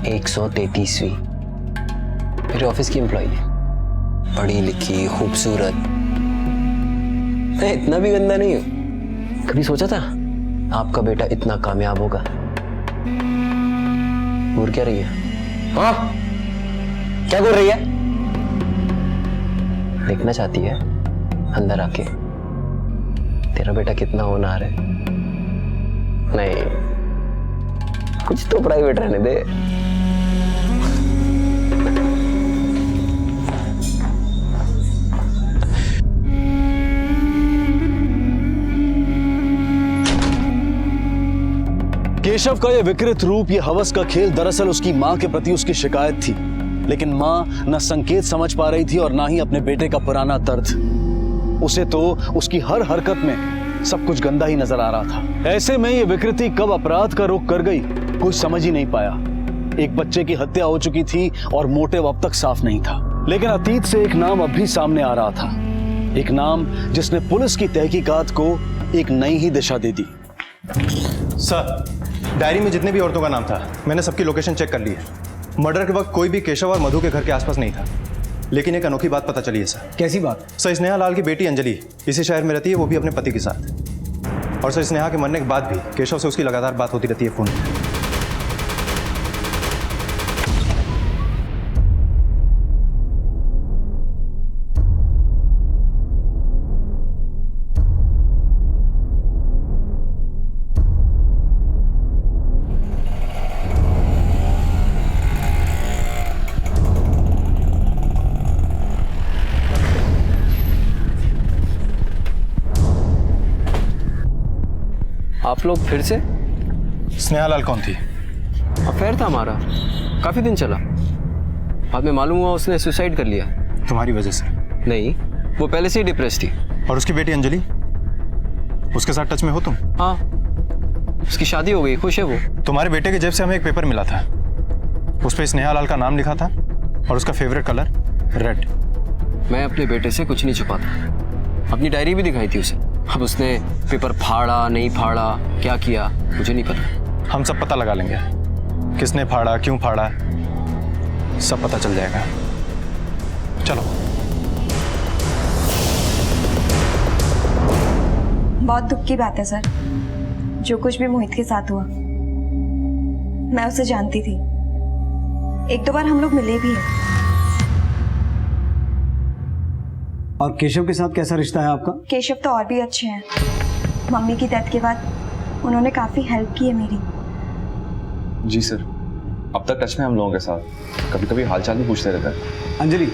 133वीं मेरे ऑफिस की एम्प्लॉई है, पढ़ी लिखी, खूबसूरत। मैं इतना भी गंदा नहीं हूं। कभी सोचा था आपका बेटा इतना कामयाब होगा? घूर क्या रही है? हाँ, क्या घूर रही है? देखना चाहती है अंदर आके तेरा बेटा कितना होनहार है। नहीं, कुछ तो प्राइवेट रहने दे। केशव का यह विकृत रूप, यह हवस का खेल दरअसल उसकी मां के प्रति उसकी शिकायत थी। लेकिन मां न संकेत समझ पा रही थी और ना ही अपने बेटे का पुराना दर्द। उसे तो उसकी हर हरकत में सब कुछ गंदा ही नजर आ रहा था। ऐसे में यह विकृति कब अपराध का रुख कर गई कुछ समझ ही नहीं पाया। एक बच्चे की हत्या हो चुकी थी और मोटिव अब तक साफ नहीं था। लेकिन अतीत से एक नाम अब भी सामने आ रहा था, एक नाम जिसने पुलिस की तहकीकात को एक नई ही दिशा दे दी। सर, डायरी में जितने भी औरतों का नाम था मैंने सबकी लोकेशन चेक कर ली है। मर्डर के वक्त कोई भी केशव और मधु के घर के आसपास नहीं था। लेकिन एक अनोखी बात पता चली है सर। कैसी बात? सर, स्नेहा लाल की बेटी अंजलि इसी शहर में रहती है, वो भी अपने पति के साथ। और सर, स्नेहा के मरने के बाद भी केशव से उसकी लगातार बात होती रहती है फोन पर। आप लोग फिर से? स्नेहा लाल कौन थी? अफेयर था हमारा, काफी दिन चला। बाद में मालूम हुआ उसने सुसाइड कर लिया। तुम्हारी वजह से? नहीं, वो पहले से ही डिप्रेस थी। और उसकी बेटी अंजलि, उसके साथ टच में हो तुम? हाँ, उसकी शादी हो गई, खुश है वो। तुम्हारे बेटे के जेब से हमें एक पेपर मिला था उस पर स्नेहा लाल का नाम लिखा था और उसका फेवरेट कलर रेड। मैं अपने बेटे से कुछ नहीं छुपाता, अपनी डायरी भी दिखाई थी उसे। अब उसने पेपर फाड़ा नहीं फाड़ा क्या किया मुझे नहीं पता। हम सब पता लगा लेंगे, किसने फाड़ा, क्यों फाड़ा, सब पता चल जाएगा। चलो। बहुत दुख की बात है सर, जो कुछ भी मोहित के साथ हुआ। मैं उसे जानती थी, 1-2 बार हम लोग मिले भी हैं। और केशव के साथ कैसा रिश्ता है आपका? केशव तो और भी अच्छे हैं। मम्मी की डेथ के बाद उन्होंने काफी हेल्प की है मेरी। जी सर, अब तक टच में हम लोगों के साथ, कभी कभी हालचाल भी पूछते रहता है। अंजलि,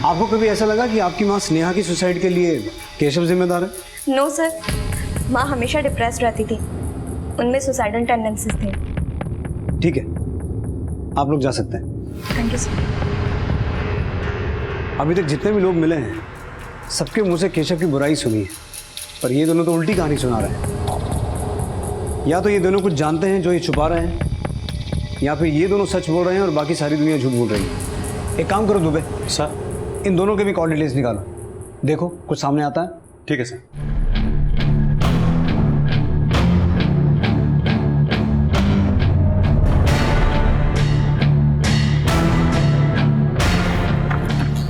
आपको कभी ऐसा लगा कि आपकी माँ स्नेहा की सुसाइड के लिए केशव जिम्मेदार है? नो सर, माँ हमेशा डिप्रेस्ड रहती थी, उनमें सुसाइडल टेंडेंसीज थे। ठीक है, आप लोग जा सकते हैं। Thank you sir. अभी तक जितने भी लोग मिले हैं सबके मुंह से केशव की बुराई सुनी है, पर ये दोनों तो उल्टी कहानी सुना रहे हैं। या तो ये दोनों कुछ जानते हैं जो ये छुपा रहे हैं, या फिर ये दोनों सच बोल रहे हैं और बाकी सारी दुनिया झूठ बोल रही है। एक काम करो दुबे सर, इन दोनों के भी कॉल डिटेल्स निकालो, देखो कुछ सामने आता है। ठीक है सर।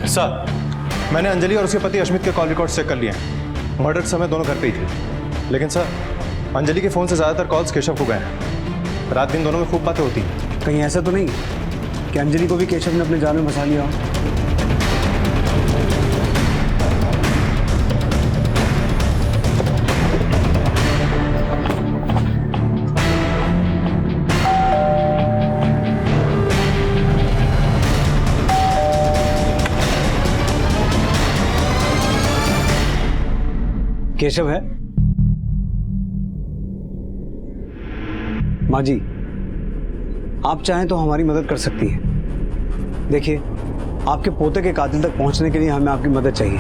सर, मैंने अंजलि और उसके पति अश्मित के कॉल रिकॉर्ड चेक कर लिए हैं। मर्डर के समय दोनों घर पे ही थे, लेकिन सर अंजलि के फ़ोन से ज़्यादातर कॉल्स केशव को गए हैं। रात दिन दोनों में खूब बातें होती हैं। कहीं ऐसा तो नहीं कि अंजलि को भी केशव ने अपने जाल में फंसा लिया हो? केशव है? माँ जी, आप चाहें तो हमारी मदद कर सकती हैं। देखिए, आपके पोते के कातिल तक पहुंचने के लिए हमें आपकी मदद चाहिए।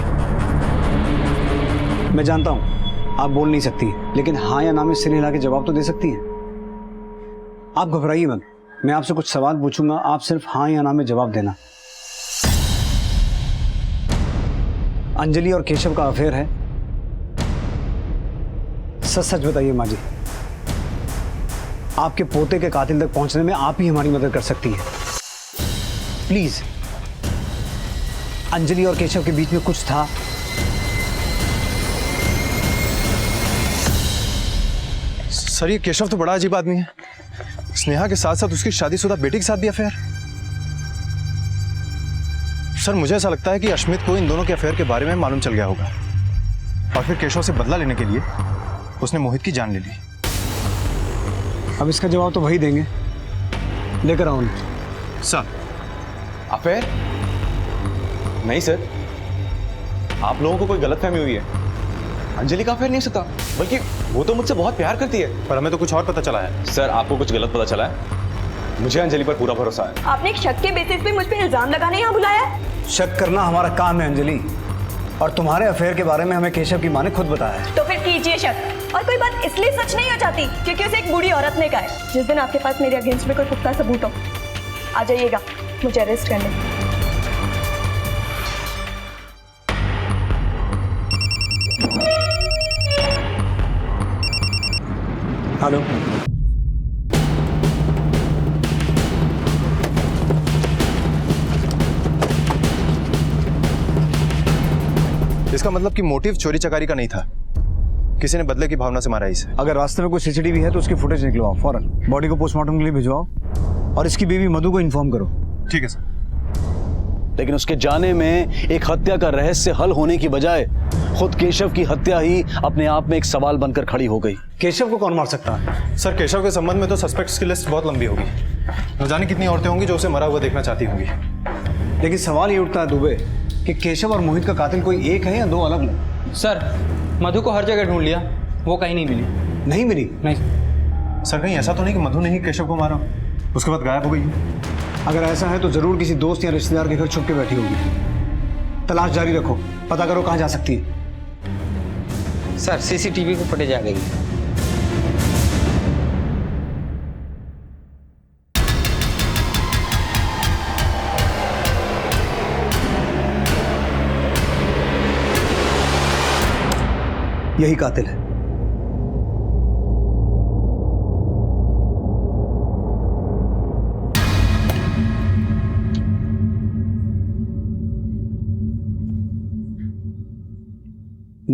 मैं जानता हूं आप बोल नहीं सकती, लेकिन हाँ या ना में सिर हिला के जवाब तो दे सकती हैं। आप घबराइए मत, मैं आपसे कुछ सवाल पूछूंगा, आप सिर्फ हाँ या ना में जवाब देना। अंजलि और केशव का अफेयर है? सच सच बताइए माँ जी, आपके पोते के कातिल तक पहुंचने में आप ही हमारी मदद कर सकती हैं। प्लीज, अंजलि और केशव के बीच में कुछ था? सर, ये केशव तो बड़ा अजीब आदमी है। स्नेहा के साथ साथ उसकी शादीशुदा बेटी के साथ भी अफेयर। सर, मुझे ऐसा लगता है कि अश्मित को इन दोनों के अफेयर के बारे में मालूम चल गया होगा और फिर केशव से बदला लेने के लिए उसने मोहित की जान ले ली। अब इसका जवाब तो वही देंगे, लेकर आओ। Sir, affair? नहीं सर, आप लोगों को कोई गलतफहमी हुई है। अंजलि का अफेयर नहीं सकता, बल्कि वो तो मुझसे बहुत प्यार करती है। पर हमें तो कुछ और पता चला है। सर, आपको कुछ गलत पता चला है। मुझे अंजलि पर पूरा भरोसा है। आपने एक शक के बेसिस पे मुझ पे इल्जाम लगाने यहाँ बुलाया है? शक करना हमारा काम है अंजलि, और तुम्हारे अफेयर के बारे में हमें केशव की माँ ने खुद बताया है। तो फिर कीजिए शक, और कोई बात इसलिए सच नहीं हो जाती क्योंकि उसे एक बूढ़ी औरत ने कहा है। जिस दिन आपके पास मेरे अगेंस्ट में कोई पुख्ता सबूत हो, आ जाइएगा मुझे अरेस्ट करने। हेलो, इसका मतलब कि मोटिव चोरी चकारी का नहीं था, किसी ने बदले की भावना से मारा इसे। अगर रास्ते में कोई सीसीटीवी है तो उसकी फुटेज निकलवाओ फौरन, बॉडी को पोस्टमार्टम के लिए भिजवाओ और इसकी बीवी मधु को इन्फॉर्म करो। ठीक है सर। लेकिन उसके जाने में एक हत्या का रहस्य हल होने की बजाय खुद केशव की हत्या ही अपने आप में एक सवाल बनकर खड़ी हो गई। केशव को कौन मार सकता है? सर, केशव के संबंध में तो सस्पेक्ट्स की लिस्ट बहुत लंबी होगी। न जाने कितनी औरतें होंगी जो उसे मरा हुआ देखना चाहती होंगी। लेकिन सवाल ये उठता है दुबे कि केशव और मोहित का कातिल कोई एक है या दो अलग लोग? सर, मधु को हर जगह ढूंढ लिया, वो कहीं नहीं मिली। नहीं मिली? नहीं सर, कहीं ऐसा तो नहीं कि मधु ने ही केशव को मारा, उसके बाद गायब हो गई? अगर ऐसा है तो जरूर किसी दोस्त या रिश्तेदार के घर छुप के बैठी होगी। तलाश जारी रखो, पता करो कहाँ जा सकती है। सर, सीसीटीवी पे फुटेज आ गई। यही कातिल है।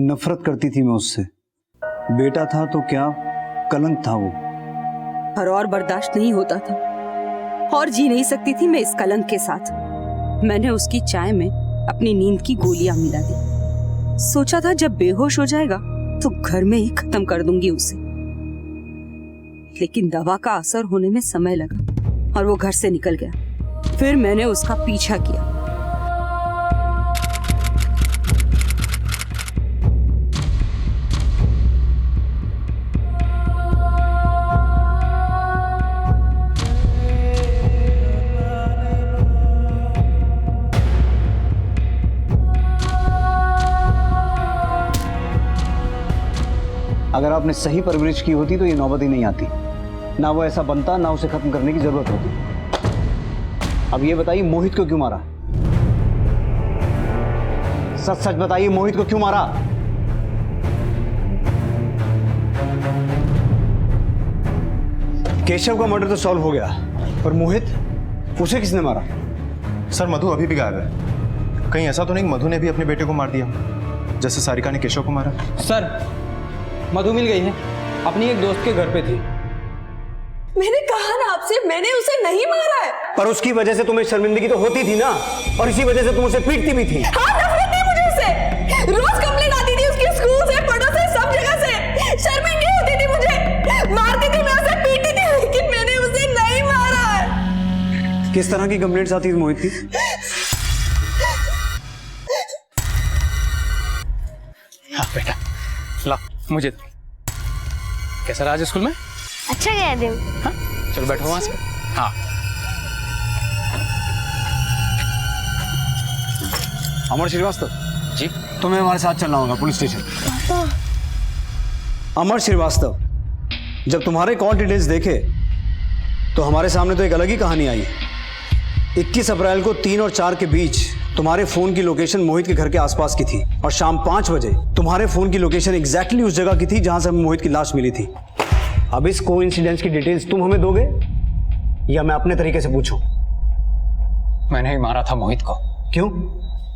नफरत करती थी मैं उससे। बेटा था तो क्या, कलंक था वो। और बर्दाश्त नहीं होता था और जी नहीं सकती थी मैं इस कलंक के साथ। मैंने उसकी चाय में अपनी नींद की गोलियां मिला दी। सोचा था जब बेहोश हो जाएगा तो घर में ही खत्म कर दूंगी उसे, लेकिन दवा का असर होने में समय लगा और वो घर से निकल गया। फिर मैंने उसका पीछा किया। अगर आपने सही परवरिश की होती तो ये नौबत ही नहीं आती, ना वो ऐसा बनता, ना उसे खत्म करने की जरूरत होती। अब ये बताइए मोहित को क्यों मारा? सच सच बताइए, मोहित को क्यों मारा? केशव का मर्डर तो सॉल्व हो गया, पर मोहित, उसे किसने मारा? सर मधु अभी भी गायब है। कहीं ऐसा तो नहीं मधु ने भी अपने बेटे को मार दिया जैसे सारिका ने केशव को मारा? सर मधु मिल गई है, अपनी एक दोस्त के घर पे थी। मैंने कहा ना आपसे, मैंने उसे नहीं मारा है। पर उसकी वजह से तुम्हें शर्मिंदगी तो होती थी ना, और इसी वजह से तुम उसे पीटती भी थी। हाँ, नफरत थी मुझे उससे। रोज कंप्लेंट आती थी उसकी, स्कूल से, पढ़ो से, सब जगह से। शर्मिंदगी होती थी मुझे, मारती थी मैं उसे, पीटती थी, लेकिन मैंने उसे नहीं मारा है। किस तरह की कंप्लेंट्स आती थी मोहित की? हाँ बेटा, ला मुझे। कैसा रहा आज स्कूल में? अच्छा गया दिन। हाँ चलो बैठो वहां से। हाँ अमर श्रीवास्तव जी, तुम्हें हमारे साथ चलना होगा पुलिस स्टेशन। अमर श्रीवास्तव, जब तुम्हारे कॉल डिटेल्स देखे तो हमारे सामने तो एक अलग ही कहानी आई। 21 अप्रैल को 3 और 4 के बीच तुम्हारे फोन की लोकेशन मोहित के घर के आसपास की थी, और शाम 5 बजे तुम्हारे फोन की लोकेशन एग्जैक्टली उस जगह की थी जहां से हमें मोहित की लाश मिली थी। अब इस कोइंसिडेंस की डिटेल्स तुम हमें दोगे या मैं अपने तरीके से पूछूं? मैंने ही मारा था मोहित को। क्यों?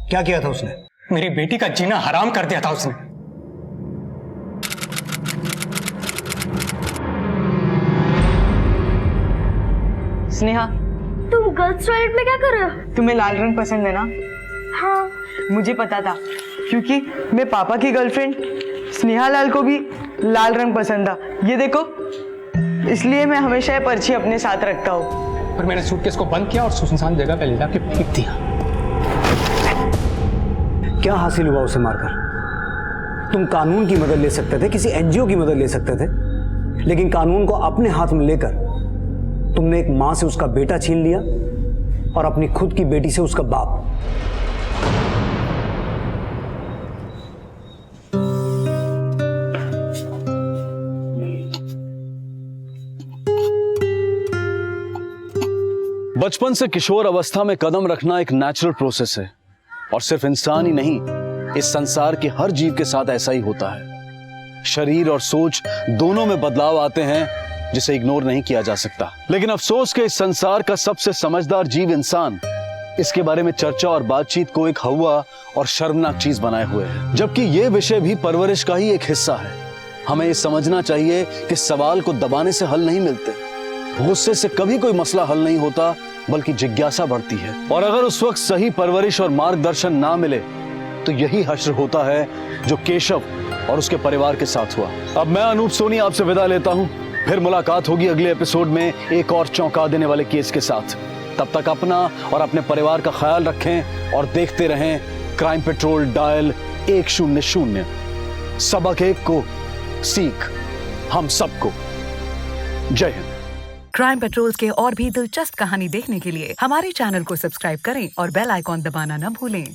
क्या किया था उसने? मेरी बेटी का जीना हराम कर दिया था उसने। स्नेहा, तुम गर्ल्स टॉयलेट में क्या कर रहे हो? तुम्हें लाल रंग पसंद है ना? हाँ। मुझे पता था, क्योंकि मैं पापा की गर्लफ्रेंड स्नेहा लाल को भी लाल रंग पसंद था। ये देखो, इसलिए मैं हमेशा ये पर्ची अपने साथ रखता हूँ। पर मैंने सूटकेस को बंद किया और सुनसान जगह पे ले जाके फेंक दिया। क्या हासिल हुआ उसे मारकर? तुम कानून की मदद ले सकते थे, किसी एनजीओ की मदद ले सकते थे, लेकिन कानून को अपने हाथ में लेकर तुमने एक मां से उसका बेटा छीन लिया और अपनी खुद की बेटी से उसका बाप। बचपन से किशोर अवस्था में कदम रखना एक नेचुरल प्रोसेस है, और सिर्फ इंसान ही नहीं, इस संसार के हर जीव के साथ ऐसा ही होता है। शरीर और सोच दोनों में बदलाव आते हैं जिसे इग्नोर नहीं किया जा सकता। लेकिन अफसोस के इस संसार का सबसे समझदार जीव इंसान इसके बारे में चर्चा और बातचीत को एक हवा और शर्मनाक चीज बनाए हुए है, जबकि ये विषय भी परवरिश का ही एक हिस्सा है। हमें ये समझना चाहिए कि सवाल को दबाने से हल नहीं मिलते, गुस्से से कभी कोई मसला हल नहीं होता, बल्कि जिज्ञासा बढ़ती है। और अगर उस वक्त सही परवरिश और मार्गदर्शन ना मिले तो यही हश्र होता है जो केशव और उसके परिवार के साथ हुआ। अब मैं अनूप सोनी आपसे विदा लेता हूं, फिर मुलाकात होगी अगले एपिसोड में एक और चौंका देने वाले केस के साथ। तब तक अपना और अपने परिवार का ख्याल रखें और देखते रहें क्राइम पेट्रोल डायल 100। सबक एक को सीख हम सबको। जय हिंद। क्राइम पेट्रोल के और भी दिलचस्प कहानी देखने के लिए हमारे चैनल को सब्सक्राइब करें और बेल आइकॉन दबाना न भूलें।